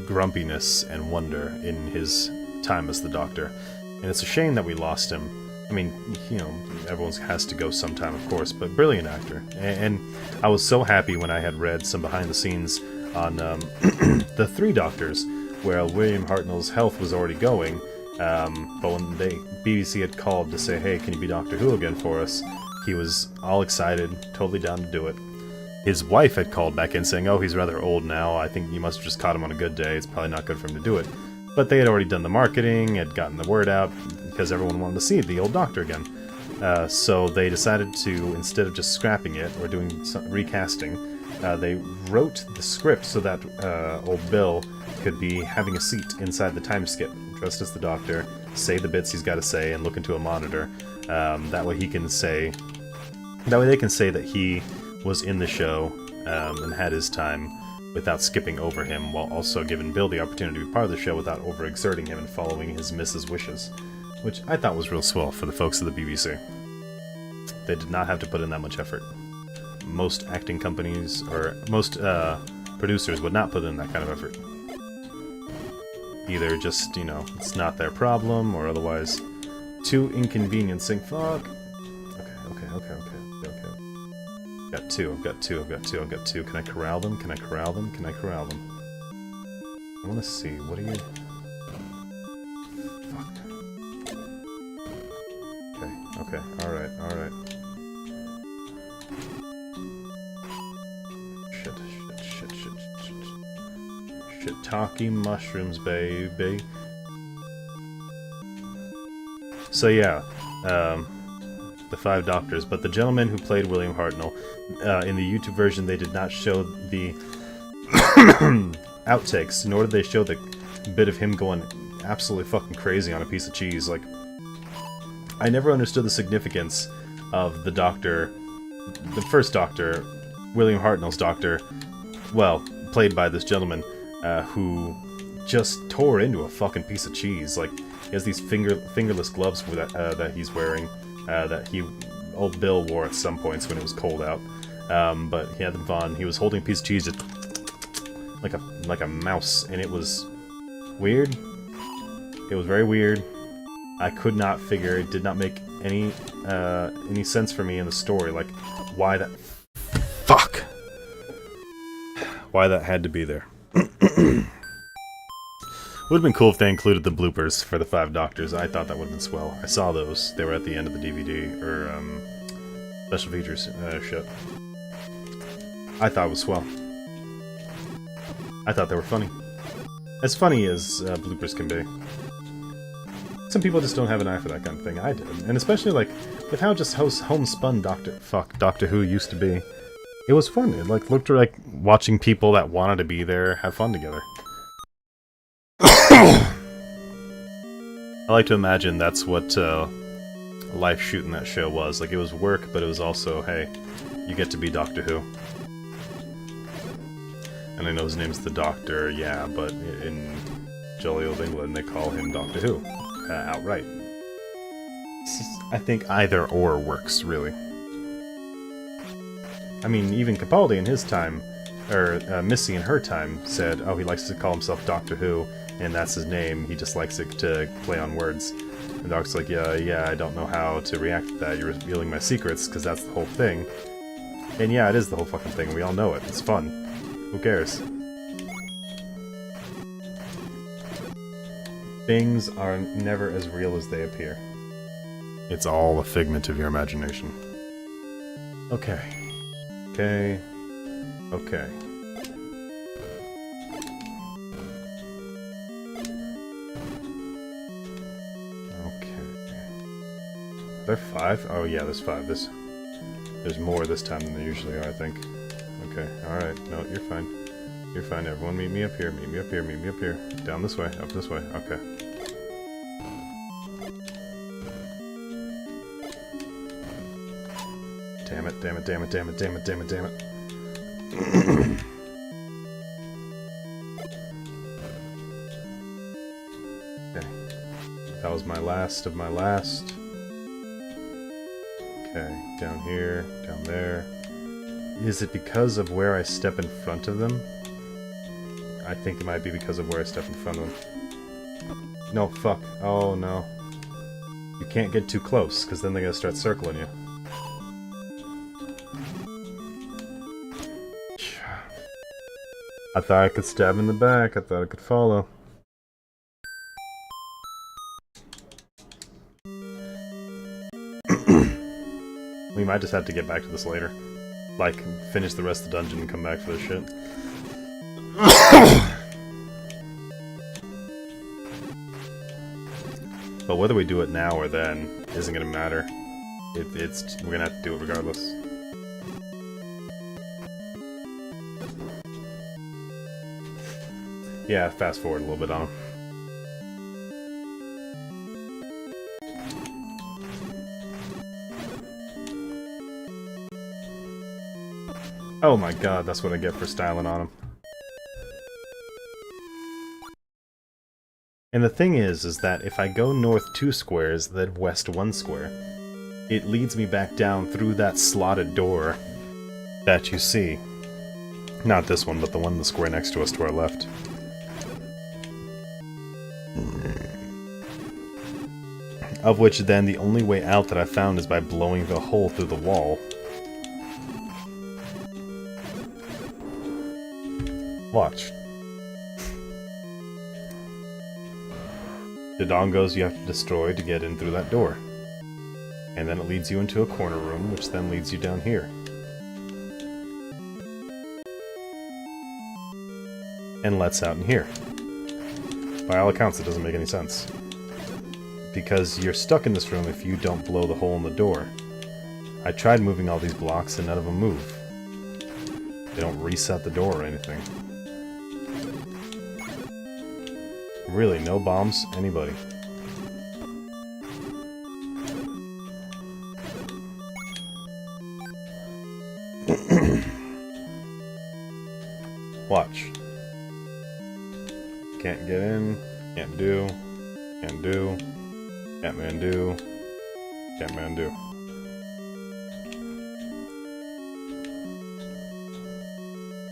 grumpiness and wonder in his time as the Doctor. And it's a shame that we lost him. I mean, you know, everyone has to go sometime, of course, but brilliant actor. And I was so happy when I had read some behind the scenes on the Three Doctors, where William Hartnell's health was already going, but when BBC had called to say, hey, can you be Doctor Who again for us, he was all excited, totally down to do it. His wife had called back in saying, oh, he's rather old now, I think you must have just caught him on a good day, it's probably not good for him to do it. But they had already done the marketing, had gotten the word out, because everyone wanted to see the old Doctor again. So they decided to, instead of just scrapping it, or doing some recasting, they wrote the script so that old Bill could be having a seat inside the time skip, dressed as the Doctor, say the bits he's got to say, and look into a monitor. That way he can say... That way they can say that he was in the show and had his time without skipping over him, while also giving Bill the opportunity to be part of the show without overexerting him and following his missus' wishes. Which I thought was real swell for the folks of the BBC. They did not have to put in that much effort. Most acting companies, or most producers would not put in that kind of effort. Either just, you know, it's not their problem, or otherwise too inconveniencing. Fuck. Okay. Got two. Can I corral them? Can I corral them? I wanna see, what are you... Fuck. Okay, alright. Shiitake mushrooms, baby. So yeah, the Five Doctors, but the gentleman who played William Hartnell, in the YouTube version they did not show the outtakes, nor did they show the bit of him going absolutely fucking crazy on a piece of cheese. Like, I never understood the significance of the Doctor, the first Doctor, William Hartnell's Doctor, well, played by this gentleman, who just tore into a fucking piece of cheese. Like, he has these fingerless gloves that he's wearing, that old Bill wore at some points when it was cold out, but he had them on. He was holding a piece of cheese just like a mouse, and it was weird. It was very weird. I could not figure, it did not make any sense for me in the story, like, why that... Fuck! Why that had to be there. Would have been cool if they included the bloopers for the Five Doctors. I thought that would have been swell. I saw those. They were at the end of the DVD, or, special features shit. I thought it was swell. I thought they were funny. As funny as bloopers can be. Some people just don't have an eye for that kind of thing. I did. And especially, like, with how just homespun Doctor Who used to be. It was fun. It, like, looked like watching people that wanted to be there have fun together. I like to imagine that's what life shooting that show was. Like, it was work, but it was also, hey, you get to be Doctor Who. And I know his name's the Doctor, yeah, but in jolly old England they call him Doctor Who. Outright. I think either or works, really. I mean, even Capaldi in his time, or Missy in her time, said, oh, he likes to call himself Doctor Who, and that's his name, he just likes it to play on words. And Doc's like, yeah, I don't know how to react to that, you're revealing my secrets, because that's the whole thing. And yeah, it is the whole fucking thing, we all know it, it's fun. Who cares? Things are never as real as they appear. It's all a figment of your imagination. Okay. Okay. Okay. Are there 5? Oh yeah, there's 5. There's more this time than there usually are, I think. Okay, alright. No, you're fine. You're fine. Everyone meet me up here. Meet me up here. Meet me up here. Down this way. Up this way. Okay. Damn it, damn it, damn it, damn it, damn it, damn it, damn it. Okay. That was my last of my last. Okay, down here, down there. Is it because of where I step in front of them? I think it might be because of where I step in front of them. No, fuck. Oh, no. You can't get too close, because then they're gonna start circling you. I thought I could stab in the back. I thought I could follow. We might just have to get back to this later. Like, finish the rest of the dungeon and come back for this shit. But whether we do it now or then isn't gonna matter. We're gonna have to do it regardless. Yeah, fast forward a little bit on him. Oh my god, that's what I get for styling on him. And the thing is that if I go north 2 squares, then west 1 square, it leads me back down through that slotted door that you see. Not this one, but the one in the square next to us to our left. Of which then the only way out that I found is by blowing the hole through the wall. Watch. The dongos you have to destroy to get in through that door. And then it leads you into a corner room, which then leads you down here. And lets out in here. By all accounts, it doesn't make any sense. Because you're stuck in this room if you don't blow the hole in the door. I tried moving all these blocks and none of them move. They don't reset the door or anything. Really, no bombs? Anybody? Watch. Can't get in. Can't do. Can't do. Can't man do. Can't man do.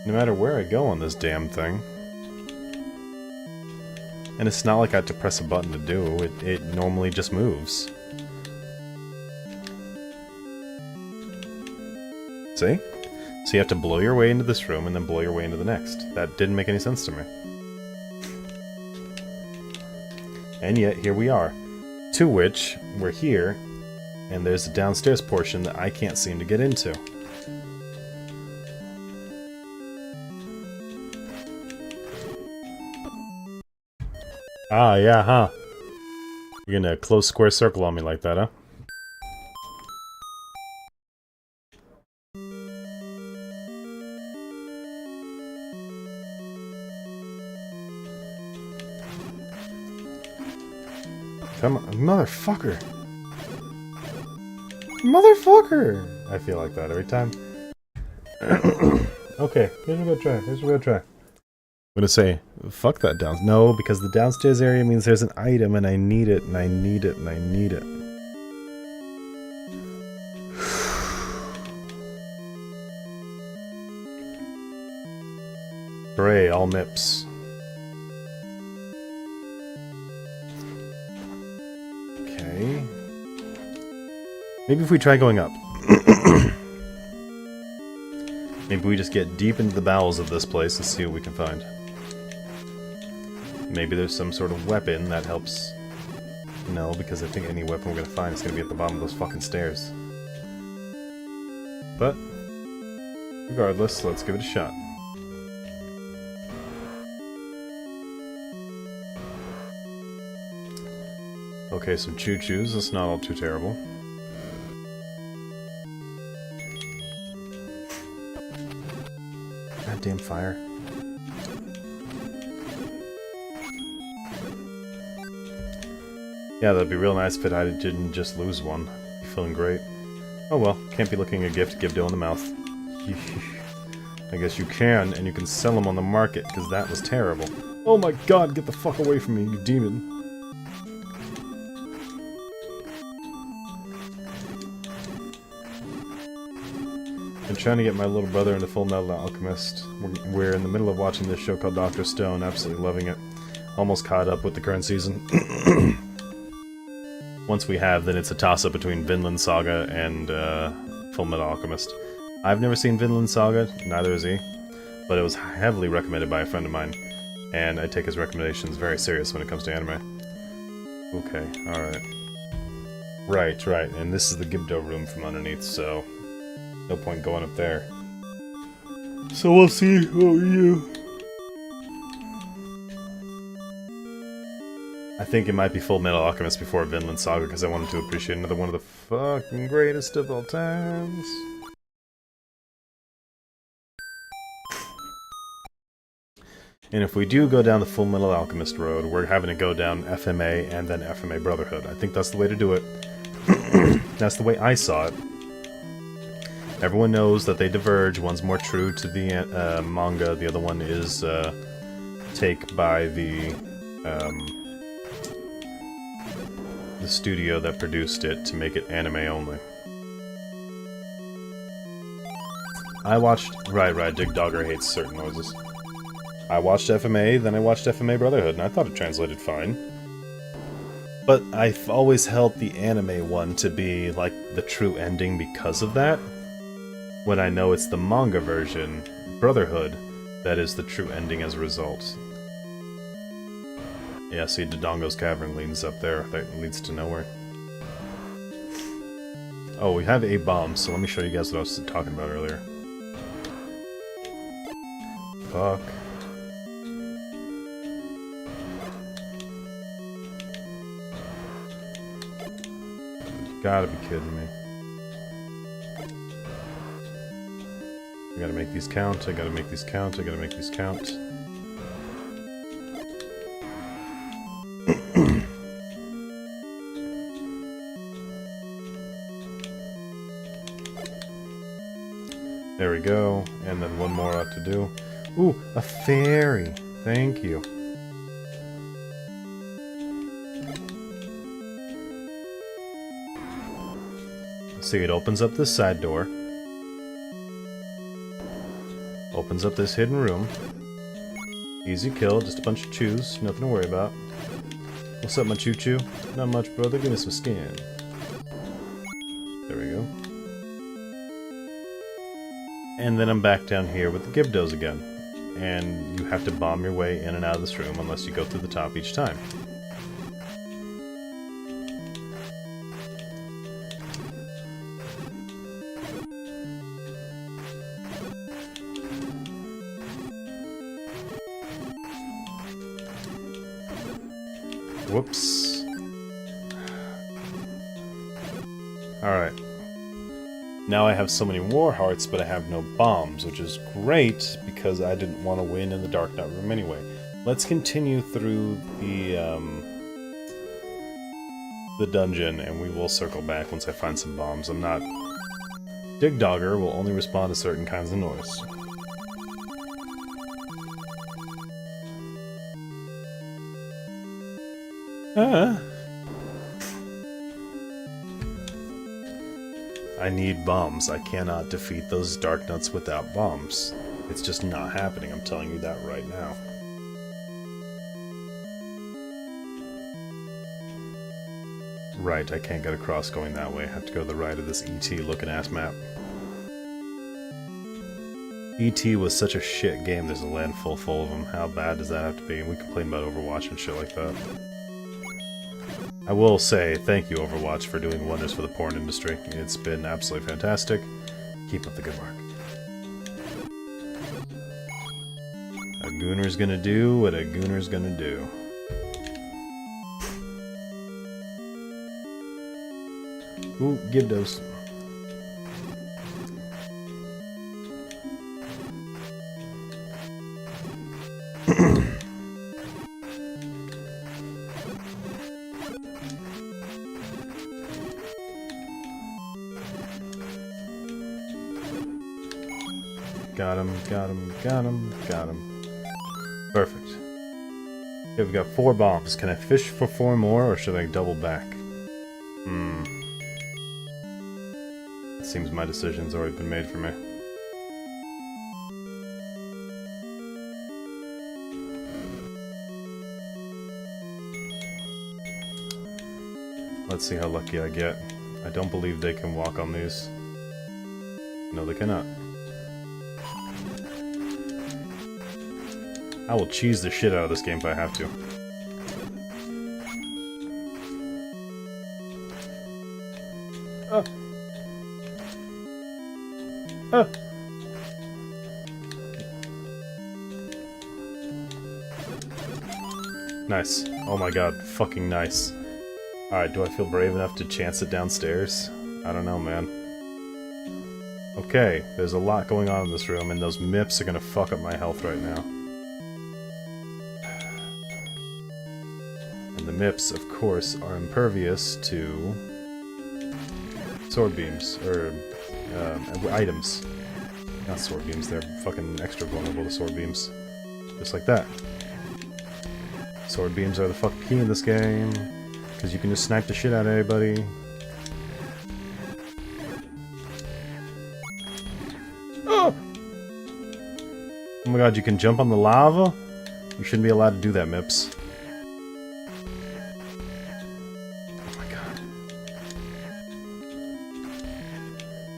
No matter where I go on this damn thing. And it's not like I have to press a button to do, it normally just moves. See? So you have to blow your way into this room and then blow your way into the next. That didn't make any sense to me. And yet, here we are. To which, we're here, and there's a downstairs portion that I can't seem to get into. Ah, yeah, huh? You're gonna close square circle on me like that, huh? Come on, motherfucker! Motherfucker! I feel like that every time. Okay, here's what we're gonna try. Here's what we're gonna try. I'm gonna say, fuck that down. No, because the downstairs area means there's an item and I need it, and I need it, and I need it. Hooray, all MIPS. Okay. Maybe if we try going up. Maybe we just get deep into the bowels of this place and see what we can find. Maybe there's some sort of weapon that helps. No, because I think any weapon we're gonna find is gonna be at the bottom of those fucking stairs. But, regardless, let's give it a shot. Okay, some choo-choos, that's not all too terrible. Goddamn fire. Yeah, that'd be real nice if I didn't just lose one. Be feeling great. Oh well, can't be looking a gift to give Doe in the mouth. I guess you can, and you can sell them on the market, because that was terrible. Oh my god, get the fuck away from me, you demon. Been trying to get my little brother into Full Metal Alchemist. We're in the middle of watching this show called Dr. Stone, absolutely loving it. Almost caught up with the current season. Once we have, then it's a toss-up between Vinland Saga and Full Metal Alchemist. I've never seen Vinland Saga, neither has he, but it was heavily recommended by a friend of mine, and I take his recommendations very serious when it comes to anime. Okay, alright. Right, and this is the Gibdo room from underneath, so no point going up there. So we'll see what we do. I think it might be Full Metal Alchemist before Vinland Saga because I wanted to appreciate another one of the fucking greatest of all times. And if we do go down the Full Metal Alchemist road, we're having to go down FMA and then FMA Brotherhood. I think that's the way to do it. That's the way I saw it. Everyone knows that they diverge. One's more true to the manga, the other one is take by the studio that produced it to make it anime only. I watched... Right, Dig Dogger hates certain noises. I watched FMA, then I watched FMA Brotherhood, and I thought it translated fine. But I've always held the anime one to be, like, the true ending because of that. When I know it's the manga version, Brotherhood, that is the true ending as a result. Yeah, see, Dodongo's Cavern leads up there. That leads to nowhere. Oh, we have a bomb, so let me show you guys what I was talking about earlier. Fuck. You gotta be kidding me. I gotta make these count, I gotta make these count, I gotta make these count. There we go, and then one more out to do. Ooh, a fairy! Thank you. See, it opens up this side door. Opens up this hidden room. Easy kill, just a bunch of chews, nothing to worry about. What's up, my choo-choo? Not much, brother, give me some skin. There we go. And then I'm back down here with the Gibdos again. And you have to bomb your way in and out of this room unless you go through the top each time. Whoops. Alright. Now I have so many war hearts, but I have no bombs, which is great, because I didn't want to win in the Dark Knight room anyway. Let's continue through the the dungeon, and we will circle back once I find some bombs. I'm not... Dig Dogger will only respond to certain kinds of noise. I need bombs. I cannot defeat those dark nuts without bombs. It's just not happening, I'm telling you that right now. Right, I can't get across going that way. I have to go to the right of this ET looking ass map. ET was such a shit game, there's a land full of them. How bad does that have to be? We complain about Overwatch and shit like that. I will say, thank you Overwatch for doing wonders for the porn industry. It's been absolutely fantastic. Keep up the good work. A gooner's gonna do what a gooner's gonna do. Ooh, give those. Got him, got him, got him, got him. Perfect. Okay, we've got 4 bombs. Can I fish for 4 more, or should I double back? It seems my decision's already been made for me. Let's see how lucky I get. I don't believe they can walk on these. No, they cannot. I will cheese the shit out of this game if I have to. Nice. Oh my god, fucking nice. Alright, do I feel brave enough to chance it downstairs? I don't know, man. Okay, there's a lot going on in this room, and those MIPs are gonna fuck up my health right now. And the MIPs, of course, are impervious to sword beams, or items. Not sword beams, they're fucking extra vulnerable to sword beams. Just like that. Sword beams are the fucking key in this game, because you can just snipe the shit out of everybody. Oh! Oh my god, you can jump on the lava? You shouldn't be allowed to do that, Mips. Oh my god.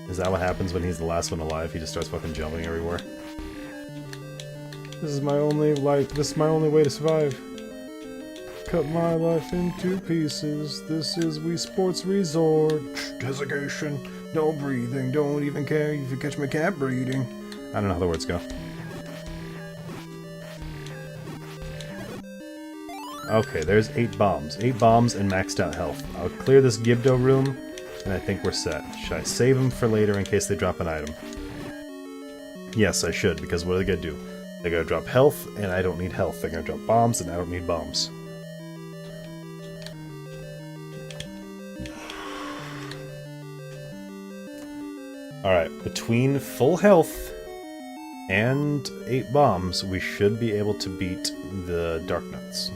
Is that what happens when he's the last one alive? He just starts fucking jumping everywhere. This is my only life. This is my only way to survive. Cut my life into pieces. This is Wii Sports Resort. Desiccation. No breathing. Don't even care if you catch my cat breathing. I don't know how the words go. Okay, there's 8 bombs. 8 bombs and maxed out health. I'll clear this Gibdo room, and I think we're set. Should I save them for later in case they drop an item? Yes, I should, because what are they gonna do? They're gonna drop health, and I don't need health. They're gonna drop bombs, and I don't need bombs. Alright, between full health and 8 bombs, we should be able to beat the Dark Nuts.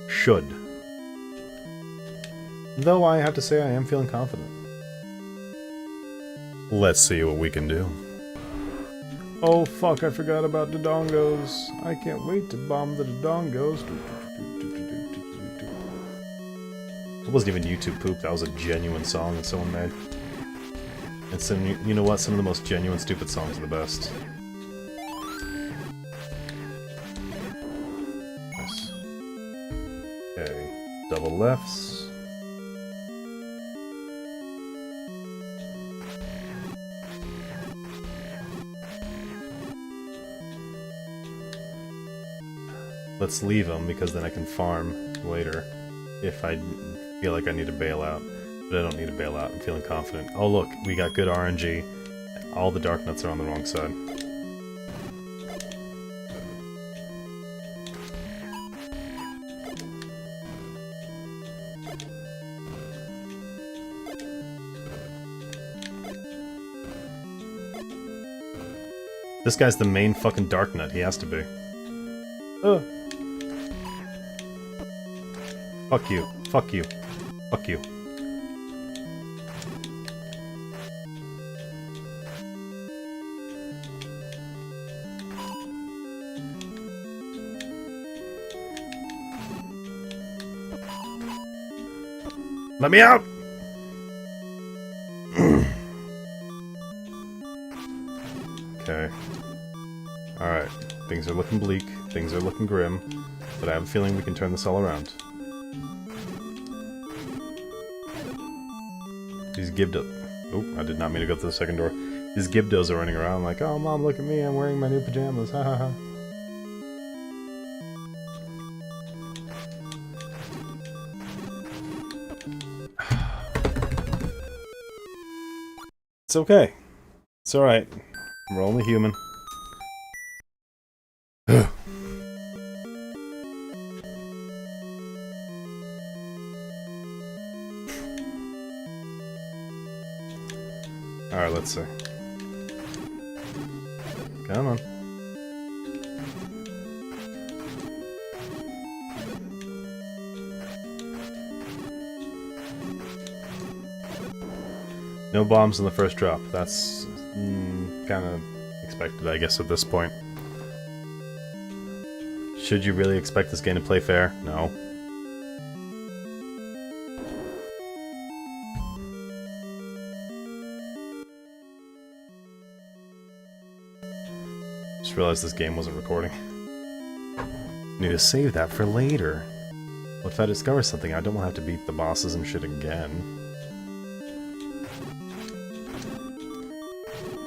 Should. Though I have to say I am feeling confident. Let's see what we can do. Oh fuck, I forgot about Dodongos. I can't wait to bomb the Dodongos. It wasn't even YouTube poop, that was a genuine song that someone made. And some, you know what, some of the most genuine stupid songs are the best. Nice. Okay, double lefts. Let's leave them, because then I can farm later if I feel like I need to bail out. But I don't need to bail out, I'm feeling confident. Oh look, we got good RNG. All the Dark Nuts are on the wrong side. This guy's the main fucking Dark Nut. He has to be. Ugh. Fuck you. Fuck you. Fuck you. Let me out! Okay. Alright. Things are looking bleak. Things are looking grim. But I have a feeling we can turn this all around. These Gibdos... Oh, I did not mean to go through the second door. These Gibdos are running around like, oh, Mom, look at me. I'm wearing my new pajamas. Ha ha ha. It's okay. It's alright. We're only human. Alright, let's see. Come on. No bombs in the first drop. That's kind of expected, I guess, at this point. Should you really expect this game to play fair? No. Just realized this game wasn't recording. Need to save that for later. What if I discover something? I don't want to have to beat the bosses and shit again.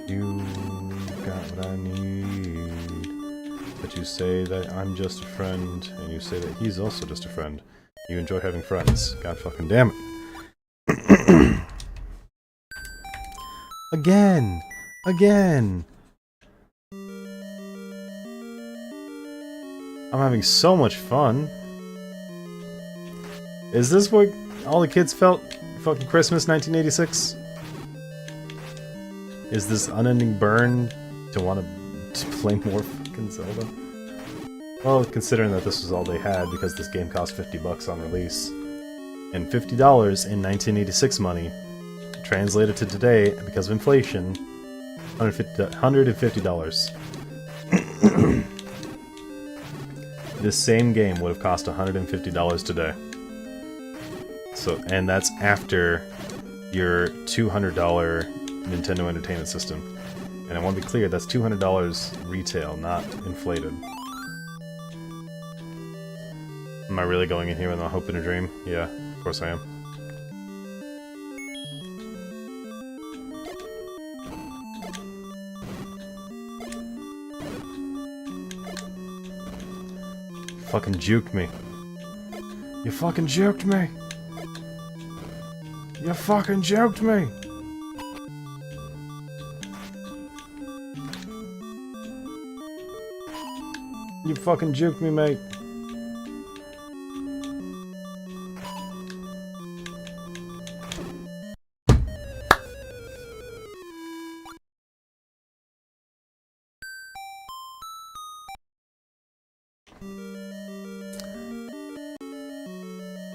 You got what I need. But you say that I'm just a friend, and you say that he's also just a friend. You enjoy having friends. God fucking damn it. Again! Again! I'm having so much fun. Is this what all the kids felt fucking Christmas 1986? Is this unending burn to want to play more fucking Zelda? Well, considering that this was all they had because this game cost $50 on release. And $50 in 1986 money, translated to today, because of inflation, $150. This same game would have cost $150 today. So, and that's after your $200 Nintendo Entertainment System. And I want to be clear, that's $200 retail, not inflated. Am I really going in here with a hope and a dream? Yeah, of course I am. Fucking juked me. You fucking juked me! You fucking juked me! You fucking juked me, mate.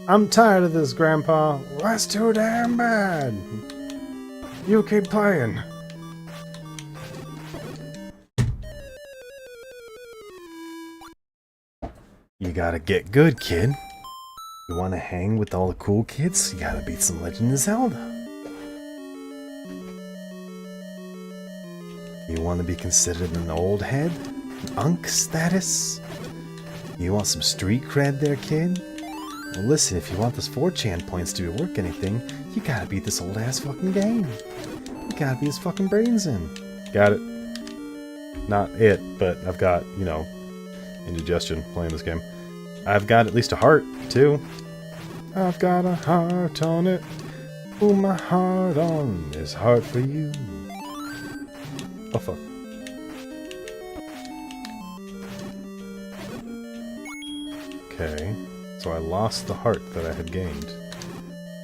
I'm tired of this, Grandpa. That's too damn bad. You keep playing. You gotta get good, kid. You wanna hang with all the cool kids? You gotta beat some Legend of Zelda. You wanna be considered an old head? An unk status? You want some street cred there, kid? Well, listen, if you want those 4chan points to work anything, you gotta beat this old-ass fucking game. You gotta beat his fucking brains in. Got it. Not it, but I've got, you know, indigestion playing this game. I've got at least a heart, too. I've got a heart on it. Ooh, my heart on is heart for you. Oh, fuck. Okay. So I lost the heart that I had gained,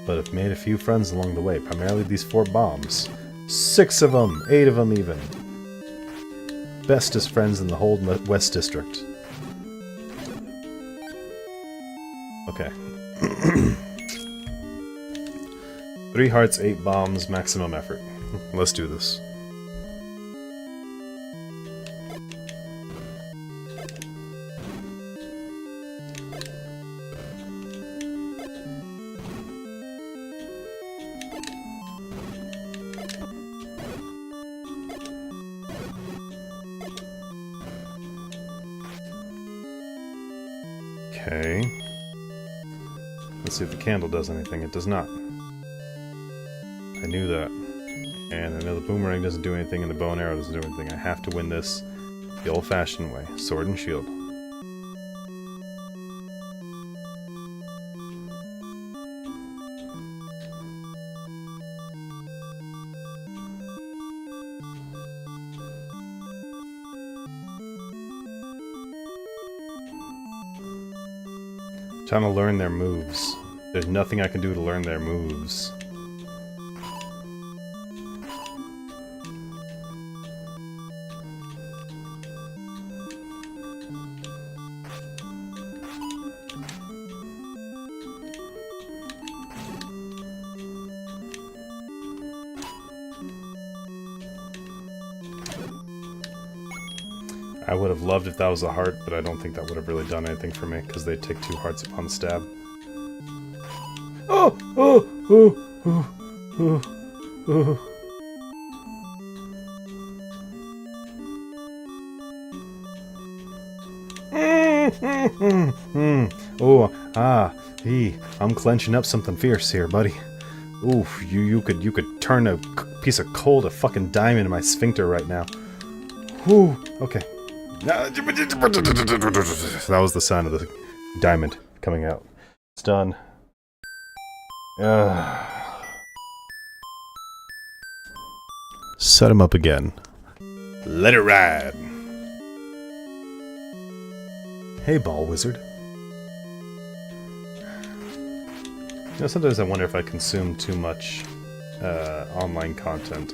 but I've made a few friends along the way, primarily these 4 bombs. 6 of them! 8 of them even! bestest friends in the whole West District. Okay. 3 hearts, 8 bombs, maximum effort. Let's do this. Okay. Let's see if the candle does anything. It does not. I knew that. And I know the boomerang doesn't do anything and the bow and arrow doesn't do anything. I have to win this the old-fashioned way. Sword and shield. Trying to learn their moves. There's nothing I can do to learn their moves. I would have loved if that was a heart, but I don't think that would have really done anything for me, because they'd take 2 hearts upon the stab. Oh! Oh! Oh! Oh! Oh! Oh! Oh! Ah! I'm clenching up something fierce here, buddy. Oof! You could turn a piece of coal to fucking diamond in my sphincter right now. Whew! Okay. That was the sound of the diamond coming out. It's done. Set him up again. Let it ride. Hey, ball wizard. You know, sometimes I wonder if I consume too much online content.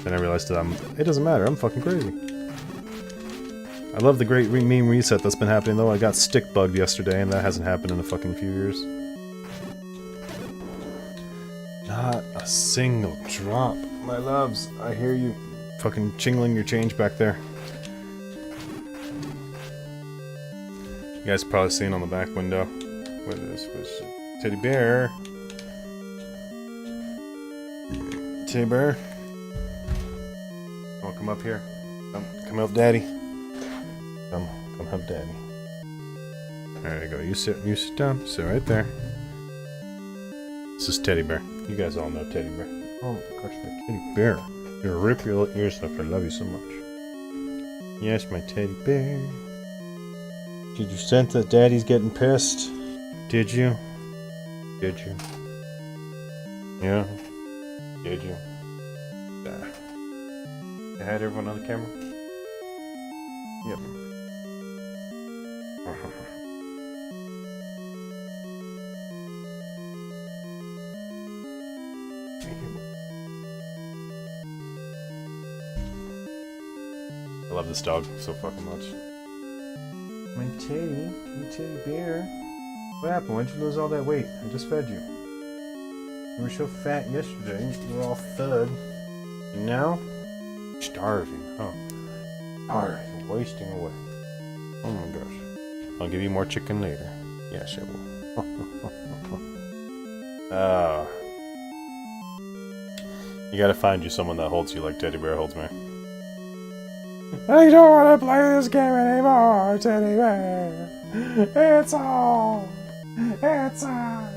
Then I realized that it doesn't matter, I'm fucking crazy. I love the great meme reset that's been happening, though. I got stick bugged yesterday, and that hasn't happened in a fucking few years. Not a single drop. My loves, I hear you fucking chingling your change back there. You guys probably seen on the back window. What is this? Teddy bear. Teddy bear. Wanna come up here? Come help daddy. Come help daddy. There you go. You sit down. Sit right there. This is Teddy Bear. You guys all know Teddy Bear. Oh my gosh, my Teddy Bear. You're gonna rip your little ears off. I love you so much. Yes, my Teddy Bear. Did you sense that Daddy's getting pissed? Did you? Did you? Yeah? Did you? I had everyone on the camera? Yep. I love this dog so fucking much. My Teddy bear. What happened? Why'd you lose all that weight? I just fed you. You were so fat yesterday. You were all thud. And now? Starving, huh? Starving, wasting away. Oh my gosh. I'll give you more chicken later. Yes, I will. You gotta find you someone that holds you like Teddy Bear holds me. I don't want to play this game anymore, Teddy Bear. It's all. It's all.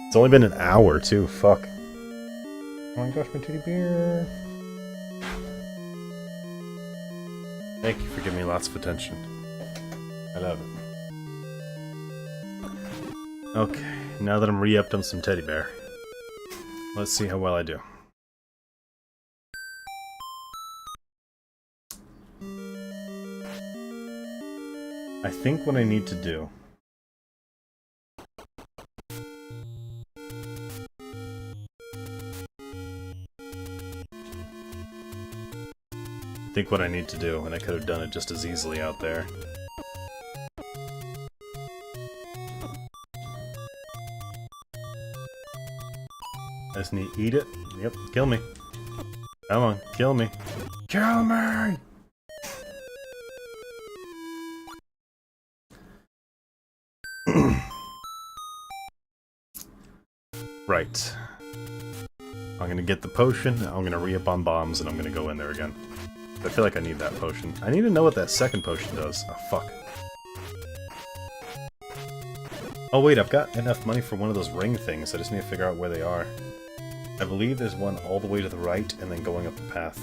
It's only been an hour, too. Fuck. Oh my gosh, my teddy bear. Thank you for giving me lots of attention. I love it. Okay, now that I'm re-upped on some teddy bear, let's see how well I do. I think what I need to do think what I need to do, and I could have done it just as easily out there. I just need to eat it. Yep, kill me. Come on, kill me. Kill me! Right. I'm gonna get the potion, I'm gonna re-up on bombs, and I'm gonna go in there again. I feel like I need that potion. I need to know what that second potion does. Oh, fuck. Oh wait, I've got enough money for one of those ring things, I just need to figure out where they are. I believe there's one all the way to the right, and then going up the path.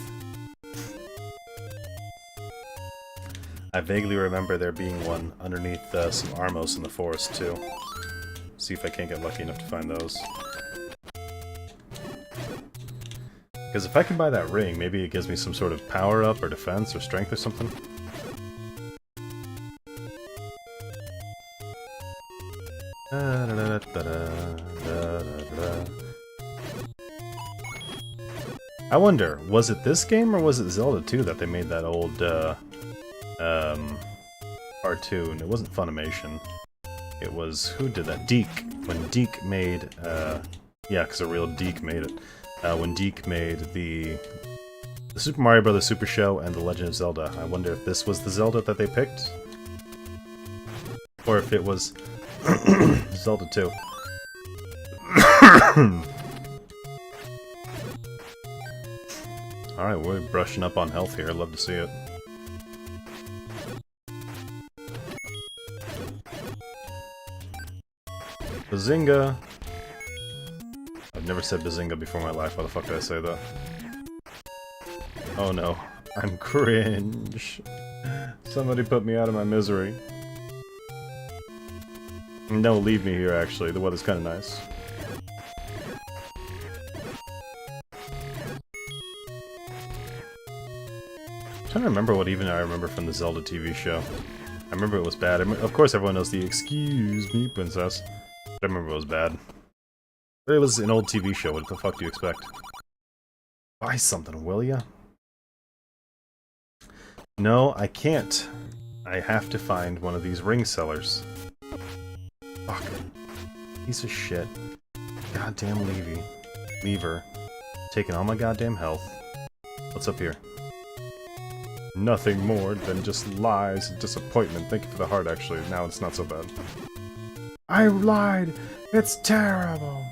I vaguely remember there being one underneath some Armos in the forest, too. See if I can't get lucky enough to find those. Because if I can buy that ring, maybe it gives me some sort of power-up or defense or strength or something. I wonder, was it this game or was it Zelda 2 that they made that old cartoon? It wasn't Funimation. It was, who did that? Deke. When Deke made, yeah, because a real Deke made it. When Deke made the Super Mario Bros. Super Show and the Legend of Zelda. I wonder if this was the Zelda that they picked? Or if it was Zelda 2. Alright, we're brushing up on health here. I'd love to see it. Bazinga! I've never said Bazinga before in my life. Why the fuck did I say that? Oh no. I'm cringe. Somebody put me out of my misery. No, leave me here, actually. The weather's kinda nice. I'm trying to remember what even I remember from the Zelda TV show. I remember it was bad. Of course everyone knows the "Excuse me, princess." But I remember it was bad. But it was an old TV show. What the fuck do you expect? Buy something, will ya? No, I can't. I have to find one of these ring sellers. Fuck. Piece of shit. Goddamn lever. Taking all my goddamn health. What's up here? Nothing more than just lies and disappointment. Thank you for the heart, actually. Now it's not so bad. I lied! It's terrible!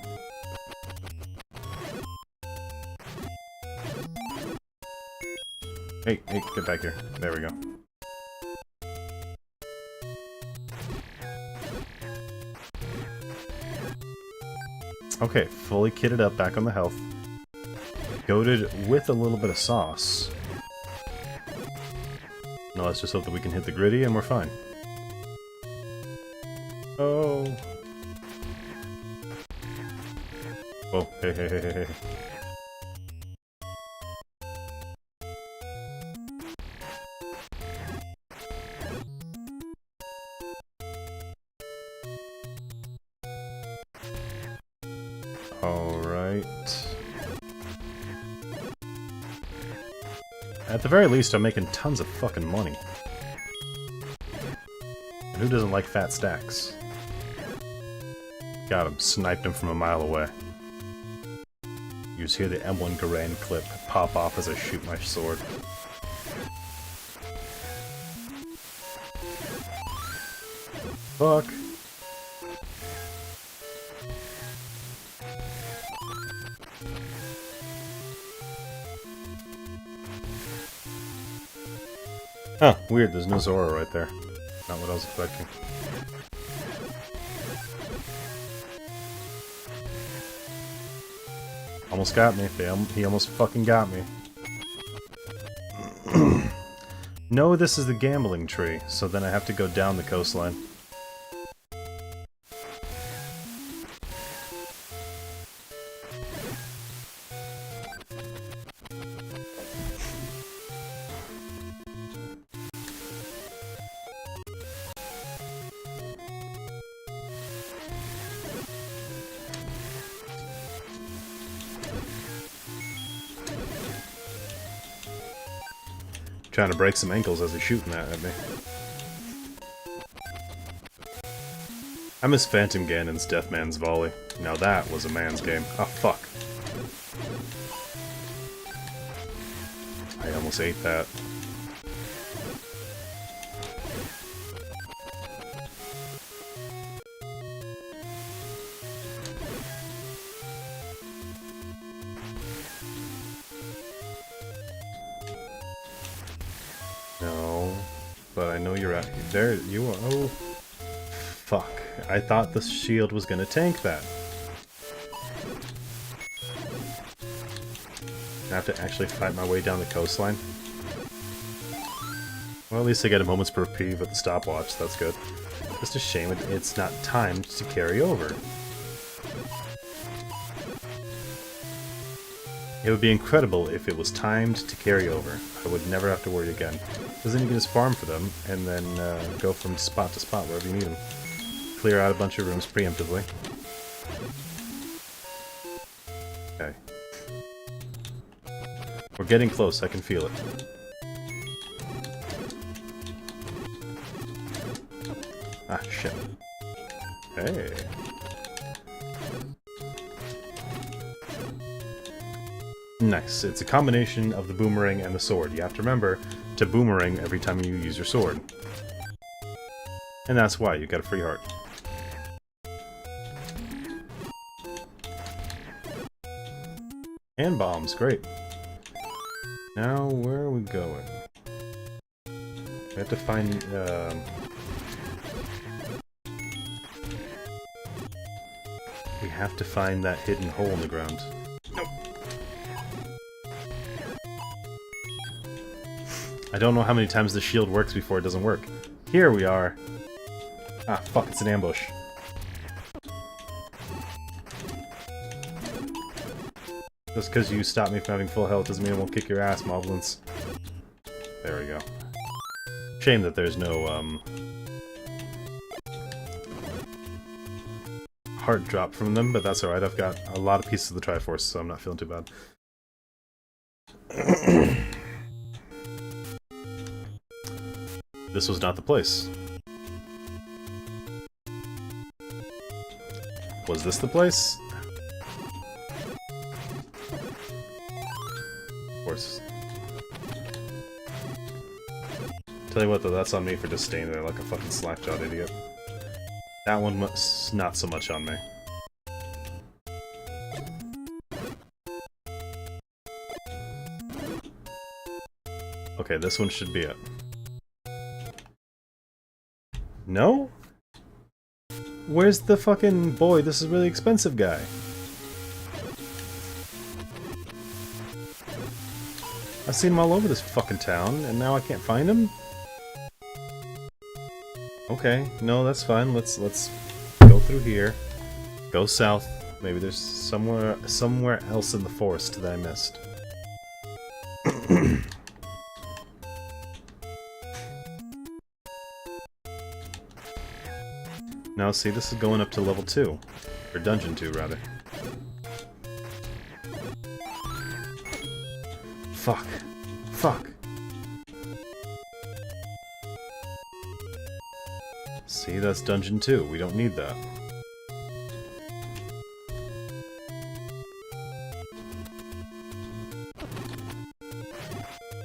Hey, get back here. There we go. Okay, fully kitted up, back on the health. Goated with a little bit of sauce. Now let's just hope that we can hit the gritty and we're fine. Oh. Oh, hey. Alright. At the very least, I'm making tons of fucking money. And who doesn't like fat stacks? Got him. Sniped him from a mile away. You just hear the M1 Garand clip pop off as I shoot my sword. Fuck. Huh, weird, there's no Zora right there. Not what I was expecting. Almost got me. He almost fucking got me. No, this is the gambling tree, so then I have to go down the coastline. Trying to break some ankles as he's shooting that at me. I miss Phantom Ganon's Deathman's Volley. Now that was a man's game. Oh, fuck. I almost ate that. No, but I know you're out here. There you are. Oh, fuck. I thought the shield was gonna tank that. I have to actually fight my way down the coastline. Well, at least I get a moment's reprieve with the stopwatch. That's good. Just a shame it's not timed to carry over. It would be incredible if it was timed to carry over. I would never have to worry again. Because then you can just farm for them, and then go from spot to spot wherever you need them. Clear out a bunch of rooms preemptively. Okay. We're getting close, I can feel it. Ah, shit. Hey. Nice. It's a combination of the boomerang and the sword. You have to remember to boomerang every time you use your sword. And that's why you got a free heart. And bombs, great. Now, where are we going? We have to find, we have to find that hidden hole in the ground. Nope. I don't know how many times the shield works before it doesn't work. Here we are. Ah, fuck, it's an ambush. Just because you stop me from having full health doesn't mean I won't kick your ass, Moblins. There we go. Shame that there's no, heart drop from them, but that's alright. I've got a lot of pieces of the Triforce, so I'm not feeling too bad. This was not the place. Was this the place? Of course. Tell you what though, that's on me for just staying there like a fucking slack-jawed idiot. That one was not so much on me. Okay, this one should be it. No? Where's the fucking boy? This is really expensive guy. I've seen him all over this fucking town, and now I can't find him? Okay, no, that's fine. Let's go through here. Go south. Maybe there's somewhere else in the forest that I missed. Now see, this is going up to level 2. Or dungeon 2, rather. Fuck. Fuck. See, that's dungeon 2. We don't need that.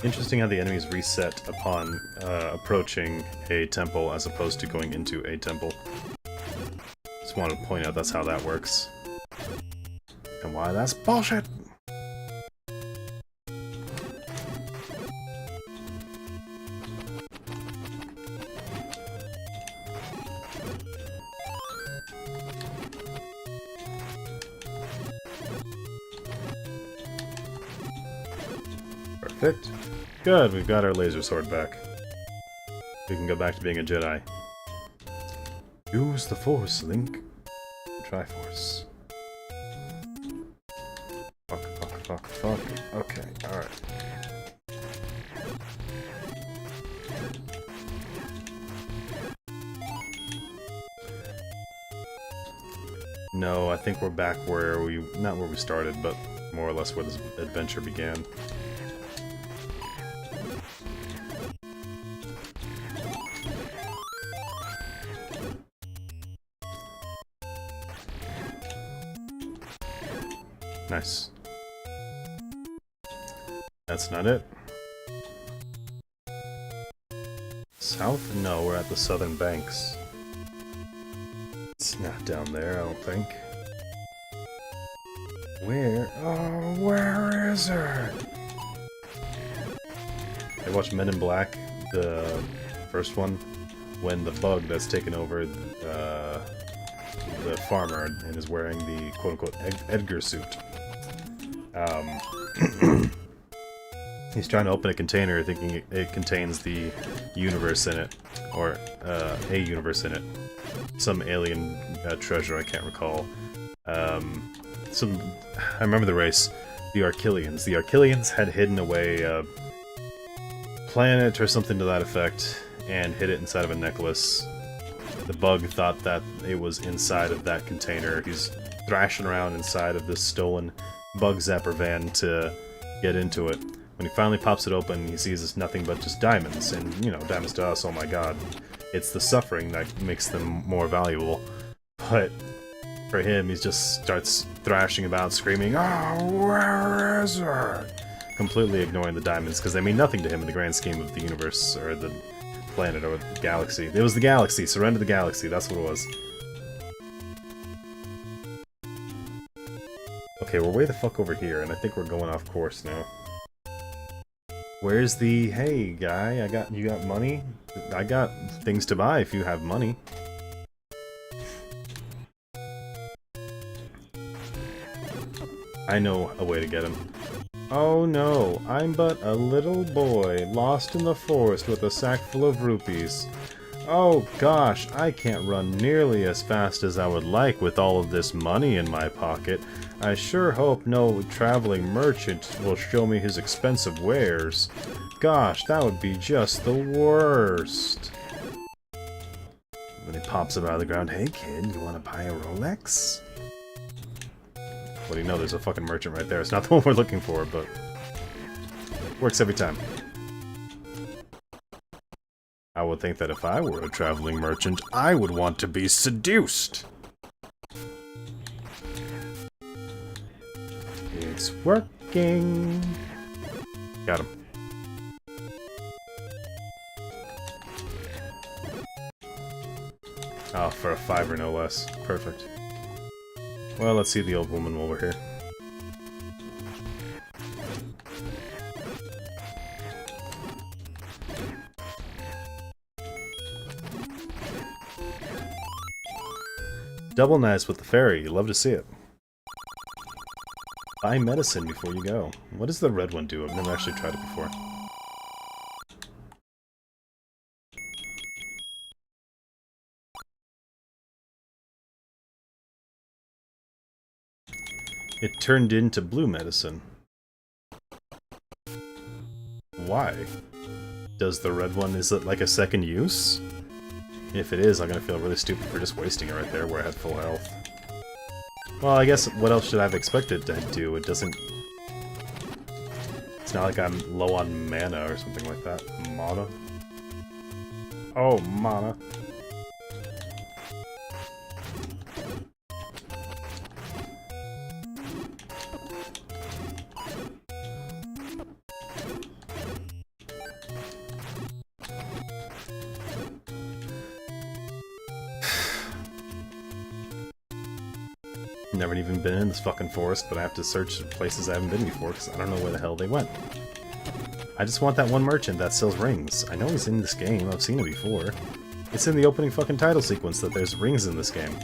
Interesting how the enemies reset upon approaching a temple as opposed to going into a temple. Just wanted to point out that's how that works. And why that's bullshit! Perfect. Good, we've got our laser sword back. We can go back to being a Jedi. Use the Force, Link. Triforce. Fuck, fuck, fuck, fuck. Okay, alright. No, I think we're back where we... not where we started, but more or less where this adventure began. Nice. That's not it. South? No, we're at the southern banks. It's not down there, I don't think. Where? Oh, where is it? I watched Men in Black, the first one, when the bug that's taken over the farmer and is wearing the quote-unquote Edgar suit. He's trying to open a container thinking it contains the universe in it, or a universe in it. Some alien treasure, I can't recall. I remember the race, the Archilians. The Archilians had hidden away a planet or something to that effect, and hid it inside of a necklace. The bug thought that it was inside of that container. He's thrashing around inside of this stolen bug zapper van to get into it. When he finally pops it open, he sees it's nothing but just diamonds, and, you know, diamonds to us, oh my god. It's the suffering that makes them more valuable. But for him, he just starts thrashing about, screaming, "Oh, where is it?" Completely ignoring the diamonds, because they mean nothing to him in the grand scheme of the universe, or the planet, or the galaxy. It was the galaxy, surrender the galaxy, that's what it was. Okay, we're way the fuck over here, and I think we're going off course now. Where's the, hey guy, you got money? I got things to buy if you have money. I know a way to get him. Oh no, I'm but a little boy, lost in the forest with a sack full of rupees. Oh gosh, I can't run nearly as fast as I would like with all of this money in my pocket. I sure hope no traveling merchant will show me his expensive wares. Gosh, that would be just the worst. Then he pops up out of the ground. Hey kid, you wanna buy a Rolex? What do you know, there's a fucking merchant right there. It's not the one we're looking for, but works every time. I would think that if I were a traveling merchant, I would want to be seduced. It's working. Got him. Oh, for a $5 no less. Perfect. Well, let's see the old woman while we're here. Double nice with the fairy. Love to see it. Buy medicine before you go. What does the red one do? I've never actually tried it before. It turned into blue medicine. Why? Does the red one, is it like a second use? If it is, I'm gonna feel really stupid for just wasting it right there where I had full health. Well, I guess what else should I have expected to do? It doesn't... It's not like I'm low on mana or something like that. Mana? Oh, mana. Never even been in this fucking forest, but I have to search places I haven't been before because I don't know where the hell they went. I just want that one merchant that sells rings. I know he's in this game, I've seen it before. It's in the opening fucking title sequence that there's rings in this game.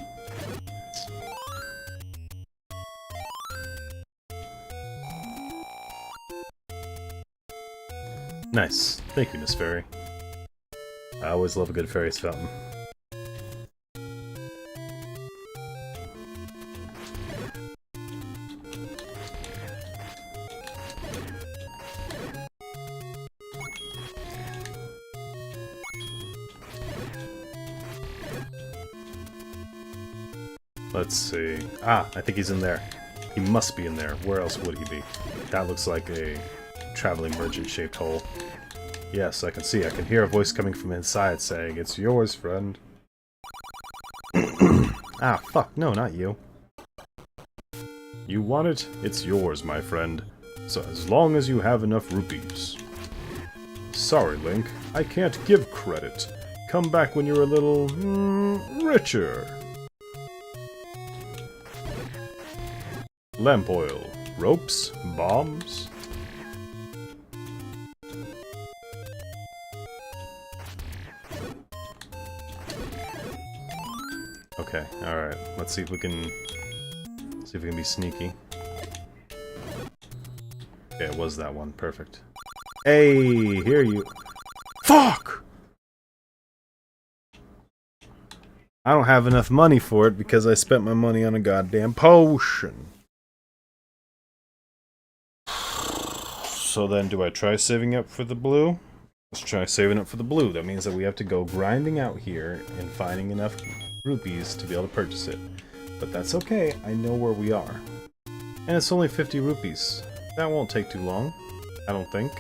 Nice. Thank you, Miss Fairy. I always love a good fairy's fountain. Let's see. Ah, I think he's in there. He must be in there. Where else would he be? That looks like a traveling merchant-shaped hole. Yes, I can see. I can hear a voice coming from inside saying, "It's yours, friend." Ah, fuck. No, not you. You want it? It's yours, my friend. So as long as you have enough rupees. Sorry, Link. I can't give credit. Come back when you're a little... richer. Lamp oil. Ropes. Bombs. Okay, alright. Let's see if we can... be sneaky. Okay, it was that one. Perfect. Hey, here you... Fuck! I don't have enough money for it because I spent my money on a goddamn potion. So then, do I try saving up for the blue? Let's try saving up for the blue. That means that we have to go grinding out here and finding enough rupees to be able to purchase it. But that's okay, I know where we are. And it's only 50 rupees. That won't take too long, I don't think.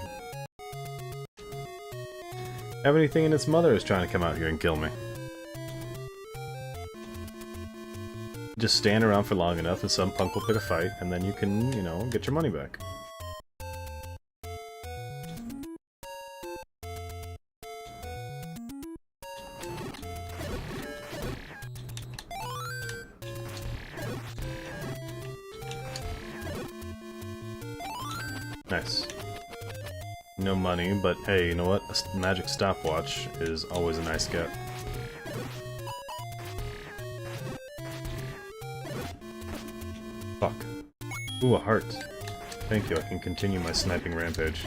Everything and its mother is trying to come out here and kill me. Just stand around for long enough and some punk will pick a fight, and then you can, you know, get your money back. Nice. No money, but hey, you know what? A magic stopwatch is always a nice get. Fuck. Ooh, a heart. Thank you, I can continue my sniping rampage.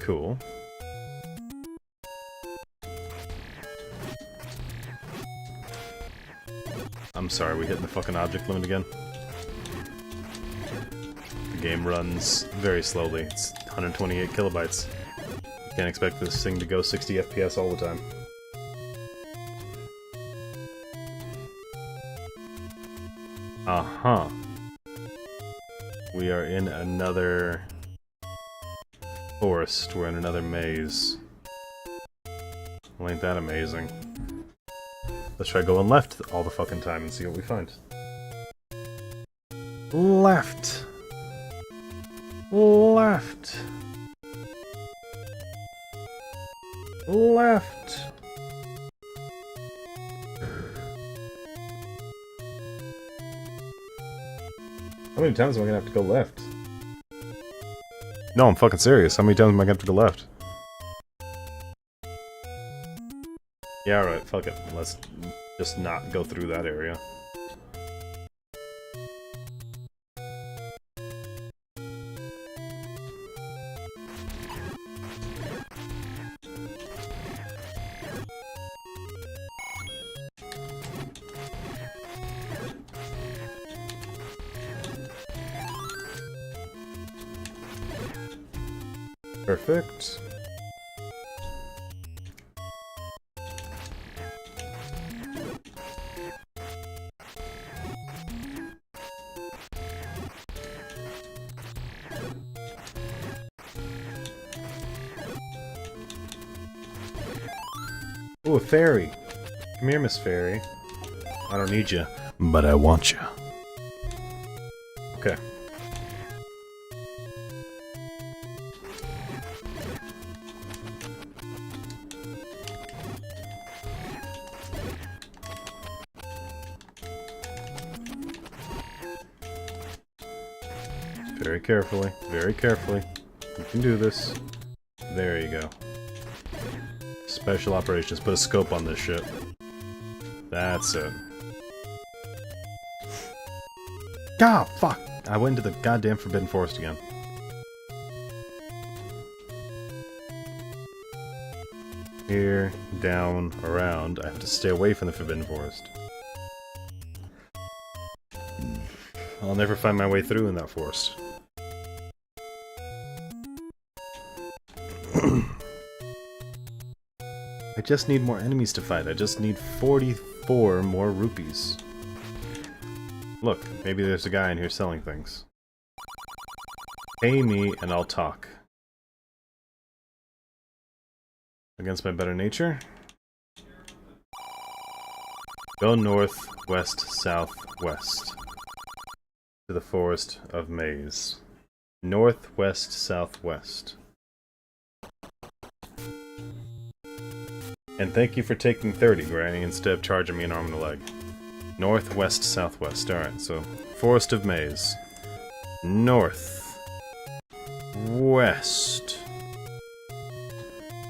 Cool. I'm sorry, we hitting the fucking object limit again? The game runs very slowly. It's 128 kilobytes. You can't expect this thing to go 60 FPS all the time. Uh-huh. We are in another forest. We're in another maze. Well, ain't that amazing? Let's try going left all the fucking time and see what we find. Left! Left! Left! How many times am I gonna have to go left? No, I'm fucking serious. How many times am I gonna have to go left? Yeah, alright, fuck it. Let's just not go through that area. Perfect. Ooh, a fairy. Come here, Miss Fairy. I don't need you, but I want you. Okay. Very carefully, very carefully. You can do this. There you go. Special operations. Put a scope on this shit. That's it. God, fuck! I went into the goddamn Forbidden Forest again. Here, down, around. I have to stay away from the Forbidden Forest. I'll never find my way through in that forest. I just need more enemies to fight. I just need 44 more rupees. Look, maybe there's a guy in here selling things. Pay me and I'll talk. Against my better nature? Go north, west, south, west. To the Forest of Maze. North, west, southwest. And thank you for taking 30, Granny, instead of charging me an arm and a leg. North, west, southwest. Alright, so Forest of Maze. North. West.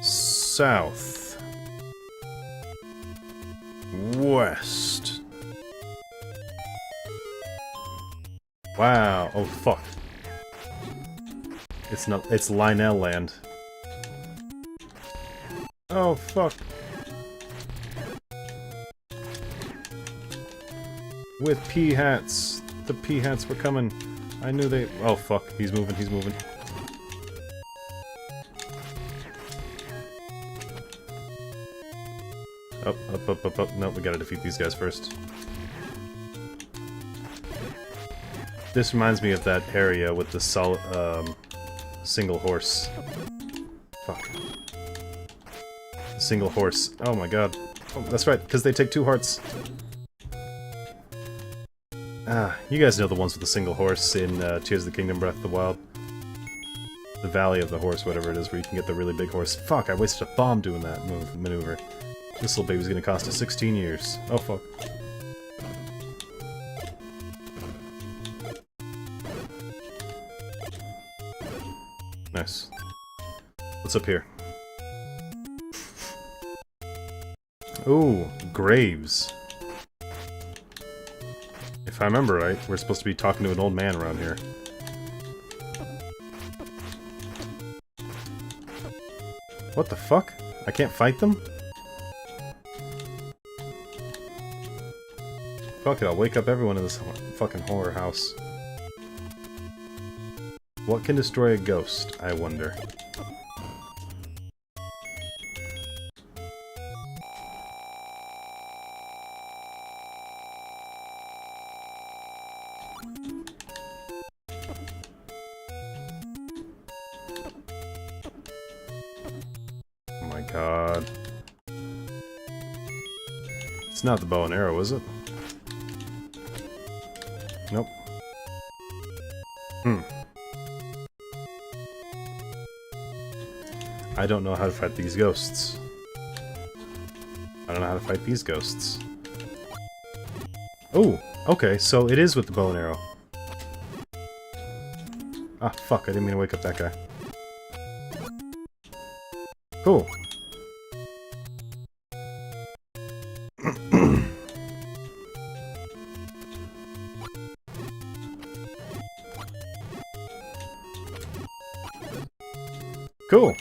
South. West. Wow. Oh, fuck. It's Lionel Land. Oh, fuck. With pea hats. The pea hats were coming. I knew they... Oh, fuck. He's moving, he's moving. Up, up, up, up, up. No, we gotta defeat these guys first. This reminds me of that area with the single horse. Fuck. Single horse. Oh my god. Oh, that's right, because they take 2 hearts. Ah, you guys know the ones with the single horse in Tears of the Kingdom Breath of the Wild. The Valley of the Horse, whatever it is, where you can get the really big horse. Fuck, I wasted a bomb doing that maneuver. This little baby's gonna cost us 16 years. Oh fuck. Nice. What's up here? Ooh, graves. If I remember right, we're supposed to be talking to an old man around here. What the fuck? I can't fight them? Fuck it, I'll wake up everyone in this fucking horror house. What can destroy a ghost, I wonder? Oh my god. It's not the bow and arrow, is it? Nope. I don't know how to fight these ghosts. I don't know how to fight these ghosts. Oh, okay, so it is with the bow and arrow. Ah, fuck, I didn't mean to wake up that guy. Cool. Cool.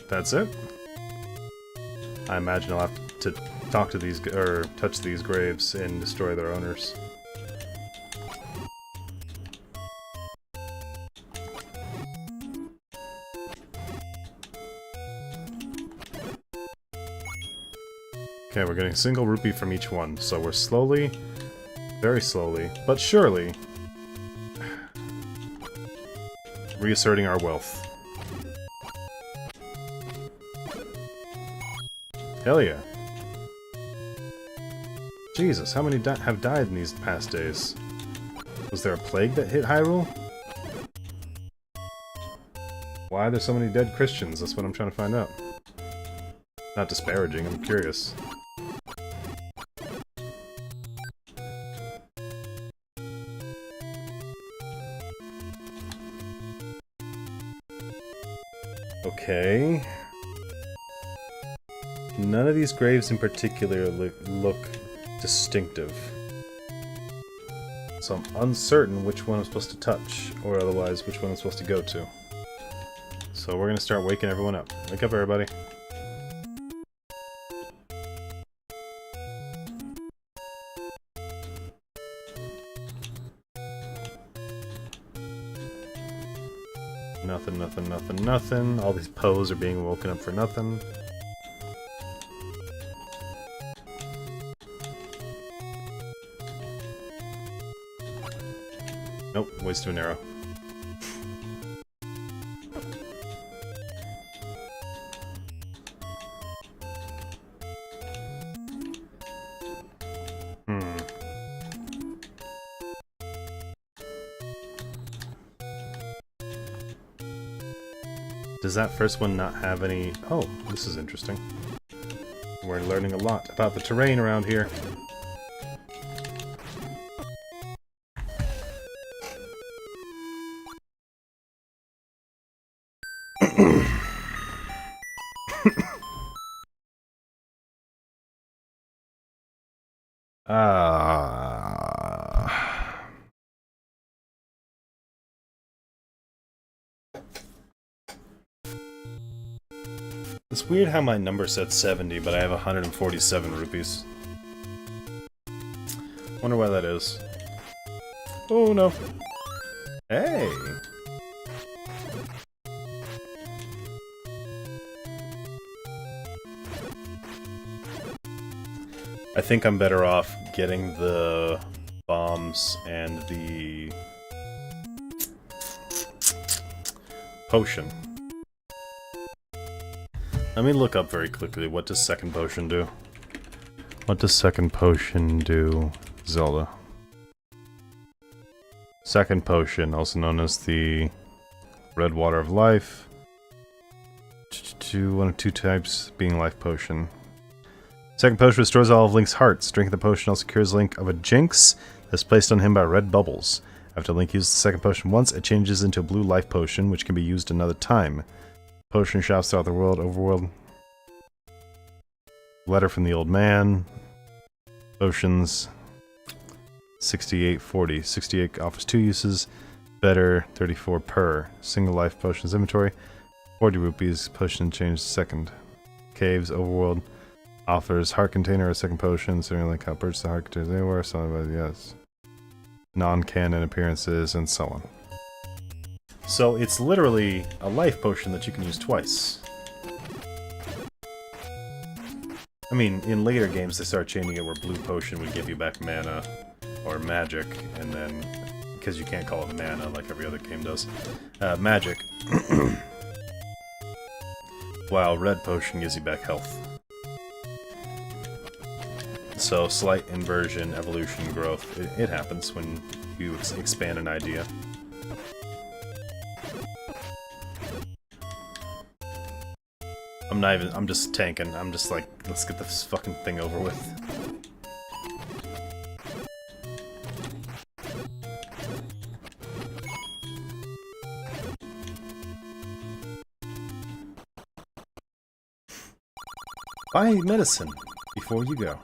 That's it. I imagine I'll have to talk to these, or touch these graves and destroy their owners. Okay, we're getting a single rupee from each one, so we're slowly, very slowly, but surely, reasserting our wealth. Hell yeah. Jesus, how many have died in these past days? Was there a plague that hit Hyrule? Why are there so many dead Christians? That's what I'm trying to find out. Not disparaging, I'm curious. Okay. None of these graves in particular look distinctive. So I'm uncertain which one I'm supposed to touch, or otherwise which one I'm supposed to go to. So we're gonna start waking everyone up. Wake up, everybody. Nothing, nothing, nothing, nothing. All these Poes are being woken up for nothing. Nope, wasted an arrow. Does that first one not have any... Oh, this is interesting. We're learning a lot about the terrain around here. It's weird how my number said 70, but I have 147 rupees. Wonder why that is. Oh no. Hey! I think I'm better off getting the bombs and the potion. Let me look up very quickly, what does second potion do? What does second potion do, Zelda? Second potion, also known as the Red Water of Life. One of two types, being life potion. Second potion restores all of Link's hearts. Drinking the potion also cures Link of a jinx that's placed on him by red bubbles. After Link uses the second potion once, it changes into a blue life potion, which can be used another time. Potion shops throughout the world, overworld. Letter from the old man. Potions. 68.40. 68 offers 2 uses. Better 34 per. Single life potions inventory. 40 rupees. Potion change second. Caves, overworld. Offers heart container or second potion. Certainly like how purchase the heart containers anywhere. Something about yes. Non-canon appearances and so on. So it's literally a life potion that you can use twice. I mean, in later games they started changing it where blue potion would give you back mana or magic, and then because you can't call it mana like every other game does, magic. While red potion gives you back health. So slight inversion, evolution, growth. It happens when you expand an idea. I'm just tanking. I'm just like, let's get this fucking thing over with. Buy medicine before you go.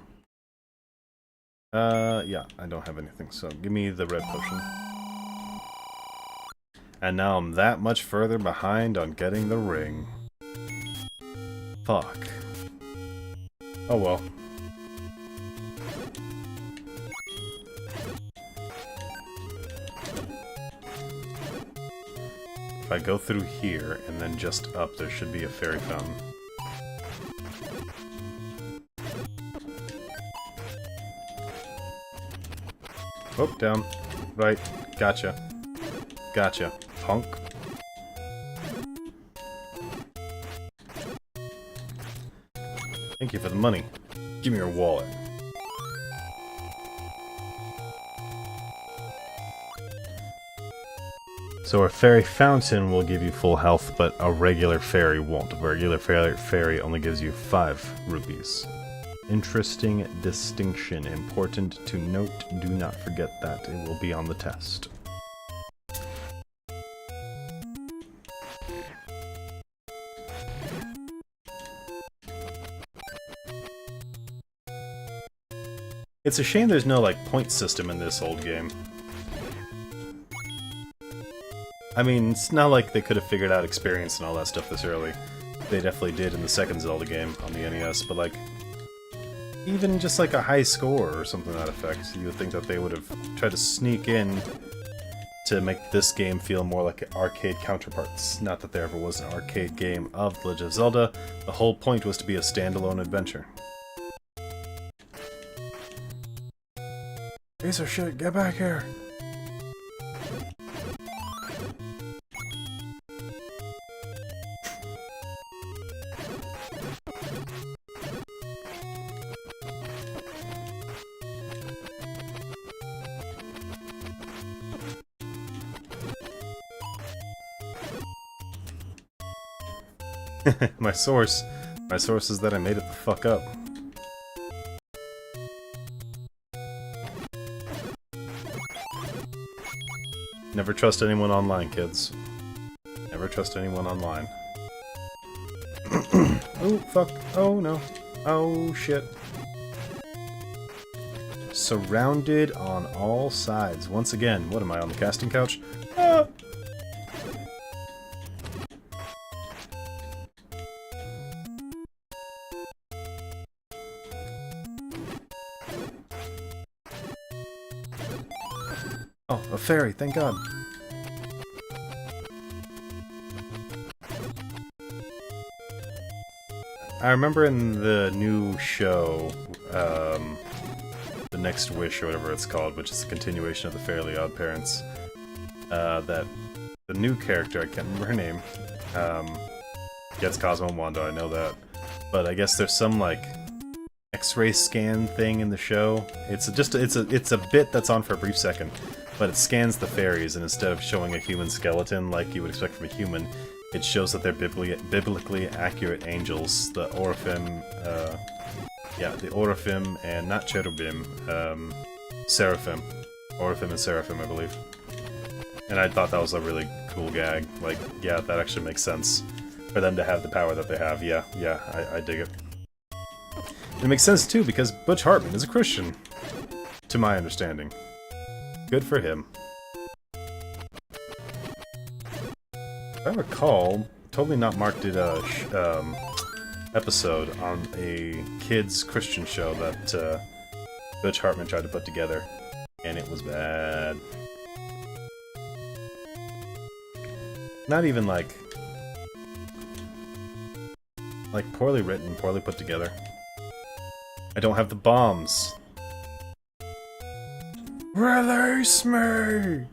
Yeah, I don't have anything, so give me the red potion. And now I'm that much further behind on getting the ring. Fuck. Oh well. If I go through here and then just up, there should be a fairy fountain. Oh, down. Right. Gotcha. Gotcha. Punk. Thank you for the money. Give me your wallet. So a fairy fountain will give you full health, but a regular fairy won't. A regular fairy only gives you 5 rupees. Interesting distinction. Important to note. Do not forget that. It will be on the test. It's a shame there's no, like, point system in this old game. I mean, it's not like they could have figured out experience and all that stuff this early. They definitely did in the second Zelda game on the NES, but, like, even just, like, a high score or something to that effect, you would think that they would have tried to sneak in to make this game feel more like arcade counterparts. Not that there ever was an arcade game of The Legend of Zelda. The whole point was to be a standalone adventure. Piece of shit, get back here! My source is that I made it the fuck up. Never trust anyone online, kids. Never trust anyone online. Oh, fuck. Oh, no. Oh, shit. Surrounded on all sides. Once again, what am I, on the casting couch? Ah! Oh, a fairy, thank God. I remember in the new show, The Next Wish, or whatever it's called, which is a continuation of the Fairly Odd Parents, that the new character, I can't remember her name, gets Cosmo and Wanda, I know that. But I guess there's some, like, X-ray scan thing in the show. It's a bit that's on for a brief second, but it scans the fairies, and instead of showing a human skeleton like you would expect from a human, it shows that they're biblically accurate angels. The Oraphim, the Oraphim and not Cherubim, Seraphim. Oraphim and Seraphim, I believe. And I thought that was a really cool gag. Like, yeah, that actually makes sense for them to have the power that they have. Yeah, I dig it. It makes sense too, because Butch Hartman is a Christian, to my understanding. Good for him. If I recall, Totally Not Mark did a episode on a kids Christian show that Butch Hartman tried to put together, and it was bad. Not even like poorly written, poorly put together. I don't have the bombs. Release me!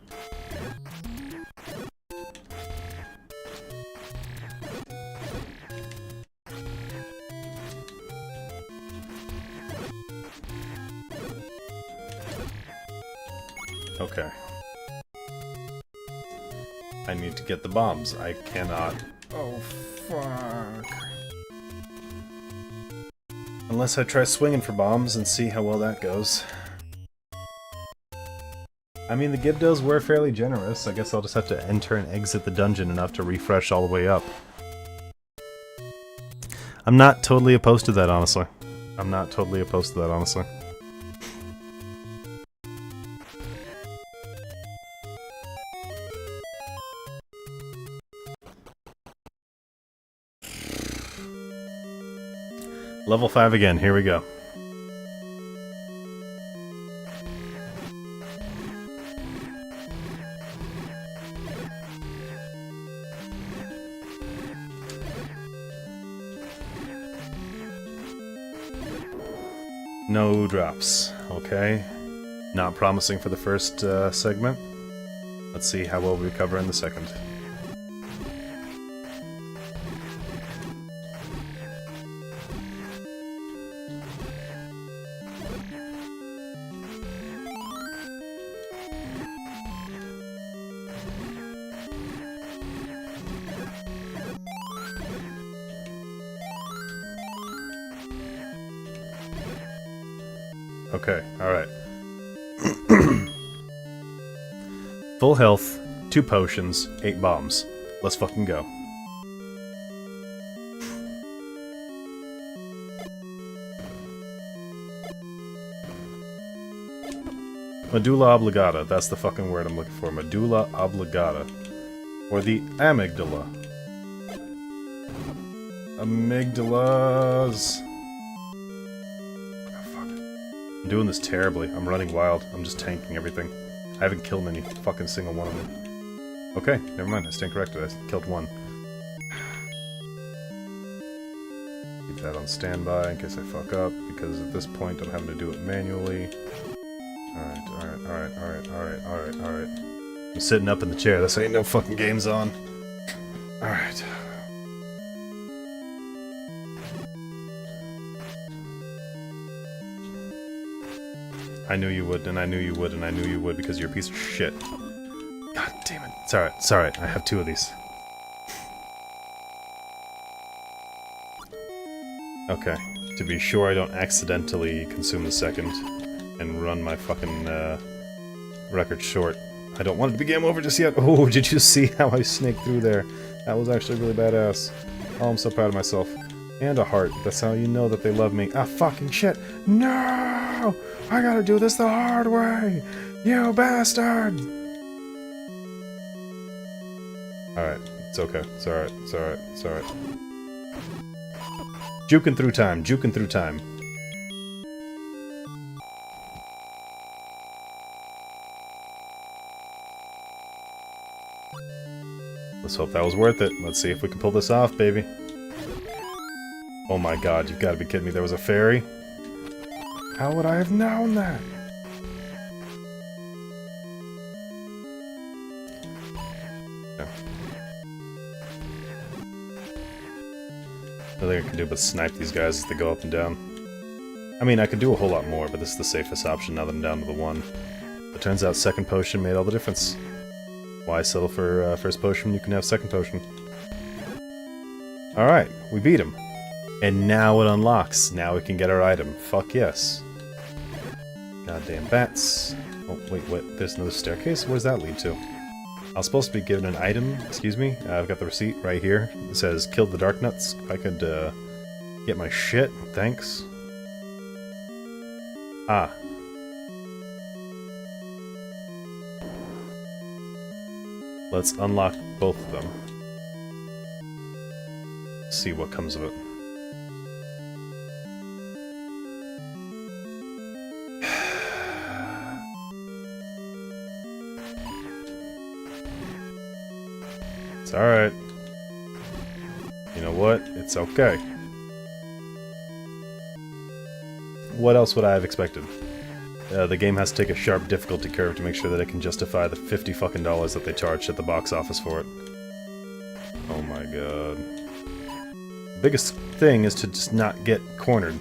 Okay. I need to get the bombs. I cannot... Oh, fuck. Unless I try swinging for bombs and see how well that goes. I mean, the Gibdos were fairly generous. I guess I'll just have to enter and exit the dungeon enough to refresh all the way up. I'm not totally opposed to that, honestly. I'm not totally opposed to that, honestly. Level 5 again, here we go. No drops, okay. Not promising for the first segment. Let's see how well we recover in the second. Okay, alright. Full health, 2 potions, 8 bombs. Let's fucking go. Medulla oblongata, that's the fucking word I'm looking for. Medulla oblongata. Or the amygdala. Amygdalas. I'm doing this terribly. I'm running wild. I'm just tanking everything. I haven't killed any fucking single one of them. Okay, never mind. I stand corrected. I killed one. Keep that on standby in case I fuck up, because at this point I'm having to do it manually. Alright. I'm sitting up in the chair. This ain't no fucking games on. Alright. I knew you would, and I knew you would, and I knew you would, because you're a piece of shit. God damn it. It's alright, I have 2 of these. Okay. To be sure I don't accidentally consume the second and run my fucking record short. I don't want it to be game over just yet. Oh, did you see how I snaked through there? That was actually really badass. Oh, I'm so proud of myself. And a heart. That's how you know that they love me. Ah, fucking shit. No! I gotta do this the hard way! You bastard! Alright. It's okay. It's alright. It's alright. It's alright. Juking through time. Juking through time. Let's hope that was worth it. Let's see if we can pull this off, baby. Oh my god, you've got to be kidding me. There was a fairy? How would I have known that? Yeah. Nothing I can do but snipe these guys as they go up and down. I mean, I could do a whole lot more, but this is the safest option now that I'm down to the one. It turns out second potion made all the difference. Why settle for first potion when you can have second potion? Alright, we beat him. And now it unlocks. Now we can get our item. Fuck yes. Goddamn bats. Oh, wait, what? There's another staircase? Where does that lead to? I was supposed to be given an item. Excuse me. I've got the receipt right here. It says, killed the dark nuts. If I could, get my shit. Thanks. Ah. Let's unlock both of them. See what comes of it. It's alright. You know what? It's okay. What else would I have expected? The game has to take a sharp difficulty curve to make sure that it can justify the $50 fucking that they charged at the box office for it. Oh my god. The biggest thing is to just not get cornered.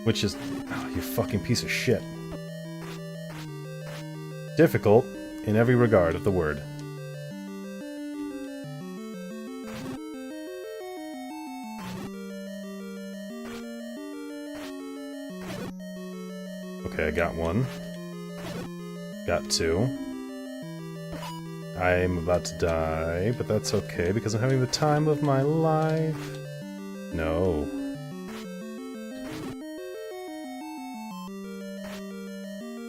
Which is... oh, you fucking piece of shit. Difficult in every regard of the word. Okay, I got one. Got two. I'm about to die, but that's okay because I'm having the time of my life. No.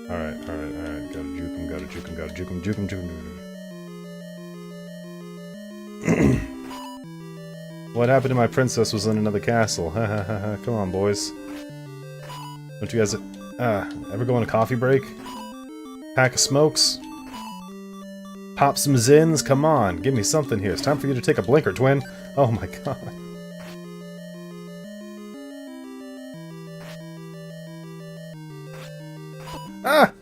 Alright. Gotta juke him, gotta juke him, gotta juke him, juke him, juke him. What happened to my princess was in another castle. Ha ha ha ha. Come on, boys. Don't you guys... ever go on a coffee break? Pack of smokes? Pop some zins? Come on, give me something here. It's time for you to take a blinker, twin. Oh my god. Ah!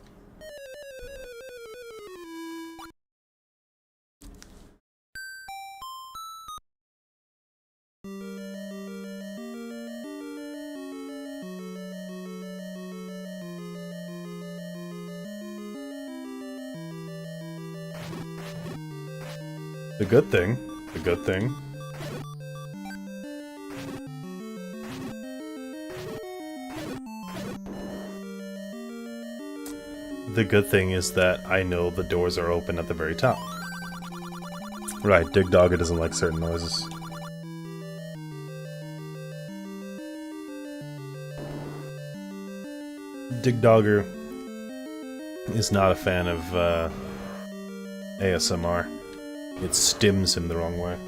The good thing. The good thing. The good thing is that I know the doors are open at the very top. Right, Dig Dogger doesn't like certain noises. Dig Dogger is not a fan of ASMR. It stims him the wrong way.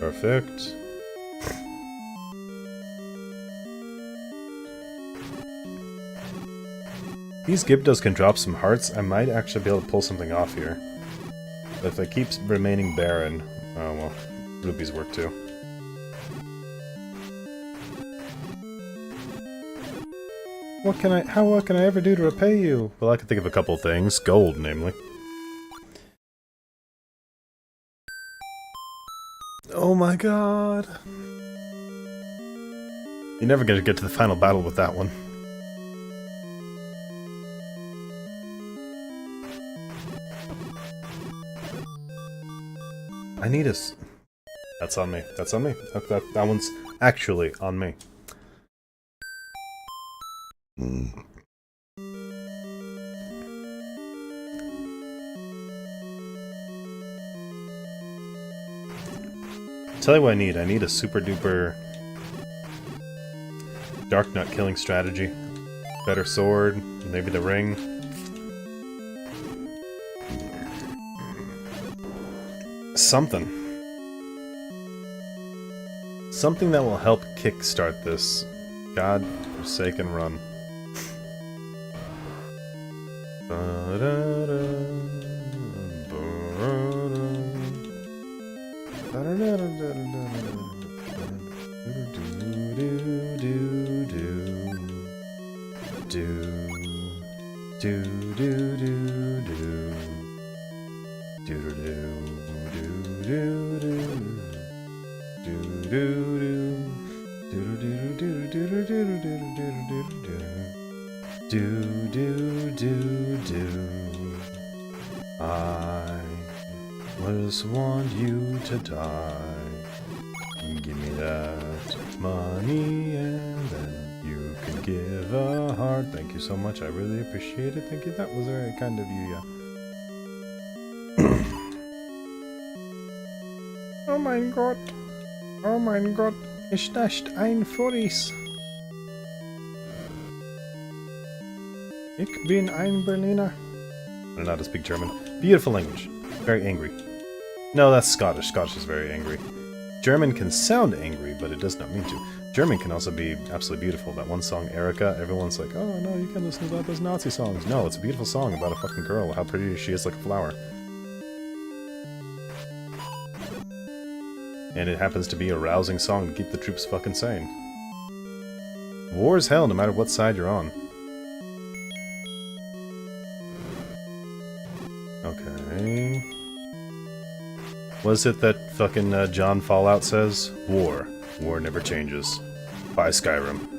Perfect. These Gibdos can drop some hearts. I might actually be able to pull something off here. But if it keeps remaining barren... oh well, rupees work too. What can I ever do to repay you? Well, I can think of a couple things. Gold, namely. Oh my god. You're never gonna get to the final battle with that one. I need a... That's on me. That's on me. That one's actually on me. Tell you what I need. I need a super duper Dark Nut killing strategy. Better sword, maybe the ring. Something. Something that will help kickstart this god-forsaken run. I just want you to die. Give me that money and then you can give a heart. Thank you so much. I really appreciate it. Thank you. That was very kind of you, yeah. Oh mein Gott. Oh mein Gott. Ist das ein Furries? Ich bin ein Berliner. I don't know how to speak German. Beautiful language. Very angry. No, that's Scottish. Scottish is very angry. German can sound angry, but it does not mean to. German can also be absolutely beautiful. That one song, Erica, everyone's like, oh no, you can't listen to those Nazi songs. No, it's a beautiful song about a fucking girl, how pretty she is like a flower. And it happens to be a rousing song to keep the troops fucking sane. War is hell no matter what side you're on. Okay. What is it that fucking John Fallout says? War. War never changes. By Skyrim.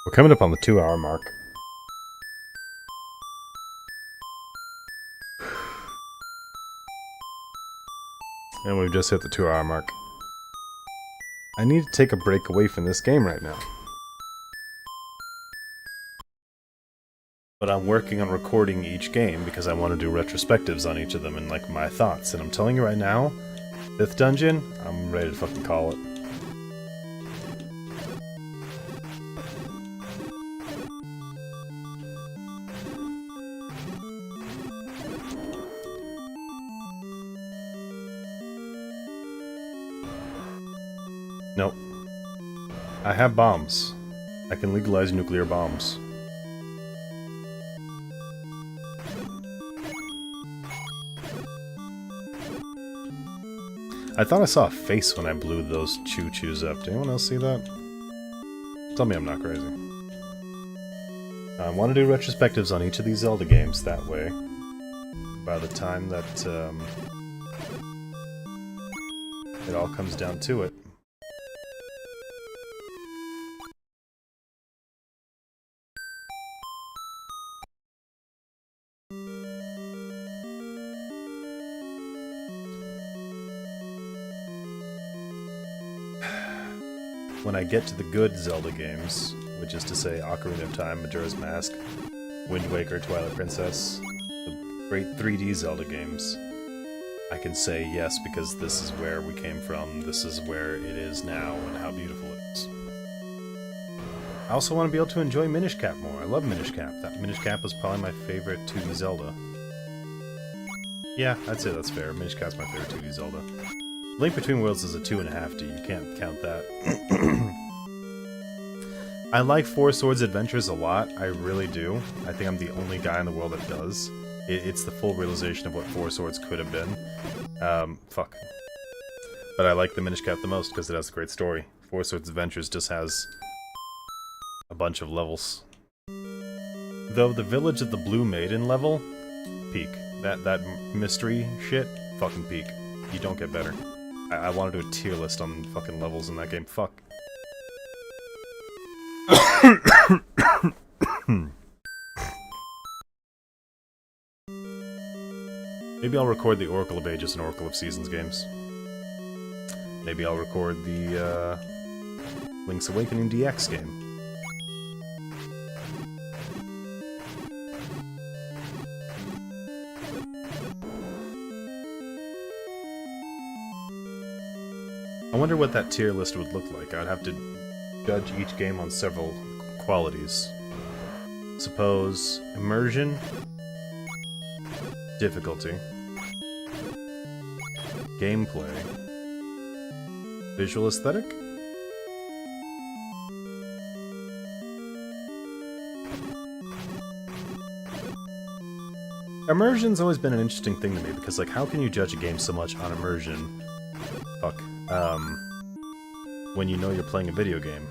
We're coming up on the 2-hour mark. And we've just hit the 2-hour mark. I need to take a break away from this game right now. But I'm working on recording each game because I want to do retrospectives on each of them and like my thoughts. And I'm telling you right now, 5th dungeon, I'm ready to fucking call it. Nope. I have bombs. I can legalize nuclear bombs. I thought I saw a face when I blew those choo-choos up. Did anyone else see that? Tell me I'm not crazy. I want to do retrospectives on each of these Zelda games that way. By the time that it all comes down to it. When I get to the good Zelda games, which is to say Ocarina of Time, Majora's Mask, Wind Waker, Twilight Princess, the great 3D Zelda games, I can say yes because this is where we came from, this is where it is now, and how beautiful it is. I also want to be able to enjoy Minish Cap more. I love Minish Cap. That Minish Cap was probably my favorite 2D Zelda. Yeah, I'd say that's fair. Minish Cap's my favorite 2D Zelda. Link Between Worlds is a 2.5D, you can't count that. I like Four Swords Adventures a lot, I really do. I think I'm the only guy in the world that does. It's the full realization of what Four Swords could have been. Fuck. But I like the Minish Cap the most because it has a great story. Four Swords Adventures just has a bunch of levels. Though the Village of the Blue Maiden level, peak. That mystery shit, fucking peak. You don't get better. I want to do a tier list on fucking levels in that game. Fuck. Maybe I'll record the Oracle of Ages and Oracle of Seasons games. Maybe I'll record the Link's Awakening DX game. I wonder what that tier list would look like. I'd have to judge each game on several qualities. Suppose immersion, difficulty, gameplay, visual aesthetic, immersion's always been an interesting thing to me because, like, how can you judge a game so much on immersion? Fuck. When you know you're playing a video game,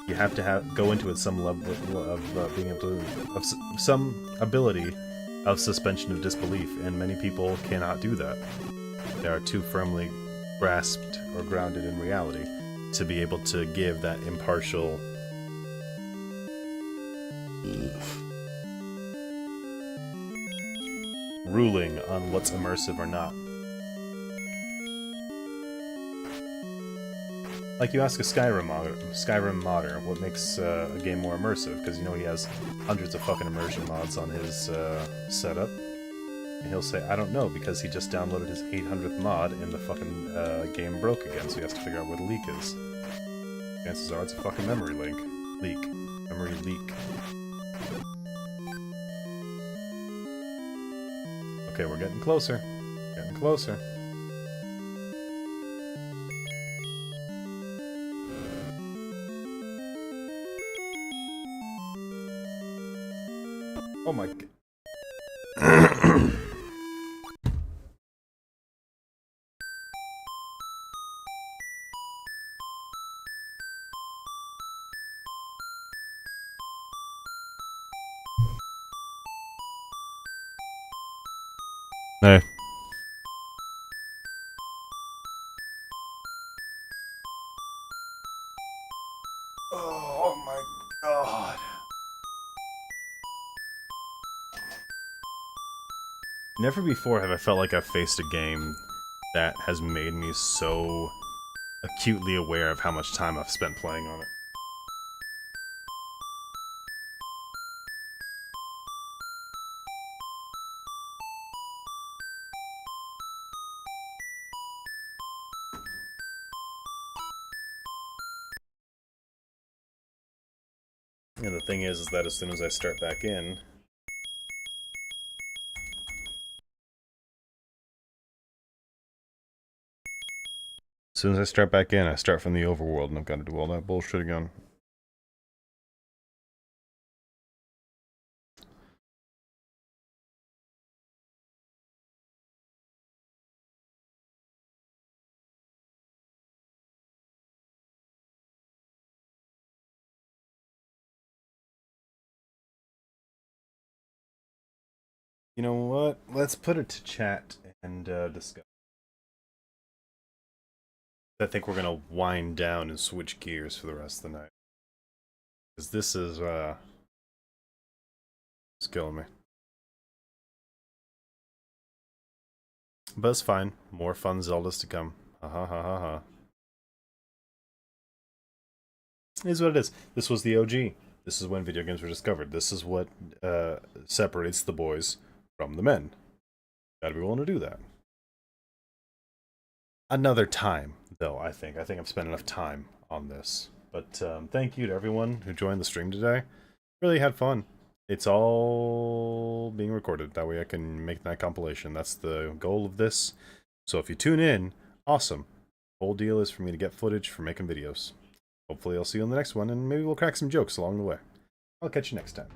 you have to go into it some level of being able to some ability of suspension of disbelief, and many people cannot do that. They are too firmly grasped or grounded in reality to be able to give that impartial ruling on what's immersive or not. Like, you ask a Skyrim modder what makes a game more immersive, because you know he has hundreds of fucking immersion mods on his setup, and he'll say, I don't know, because he just downloaded his 800th mod and the fucking game broke again, so he has to figure out where the leak is. Chances are it's a fucking memory leak. Memory leak. Okay, we're getting closer. Getting closer. Oh my god. Hey. Oh my god. Never before have I felt like I've faced a game that has made me so acutely aware of how much time I've spent playing on it. And the thing is that as soon as I start back in, I start from the overworld, and I've got to do all that bullshit again. You know what? Let's put it to chat and discuss. I think we're gonna wind down and switch gears for the rest of the night. Because this is, it's killing me. But it's fine. More fun Zeldas to come. Ha ha ha ha ha. It is what it is. This was the OG. This is when video games were discovered. This is what separates the boys from the men. Gotta be willing to do that. Another time, though, I think. I've spent enough time on this. But thank you to everyone who joined the stream today. Really had fun. It's all being recorded. That way I can make that compilation. That's the goal of this. So if you tune in, awesome. The whole deal is for me to get footage for making videos. Hopefully I'll see you on the next one, and maybe we'll crack some jokes along the way. I'll catch you next time.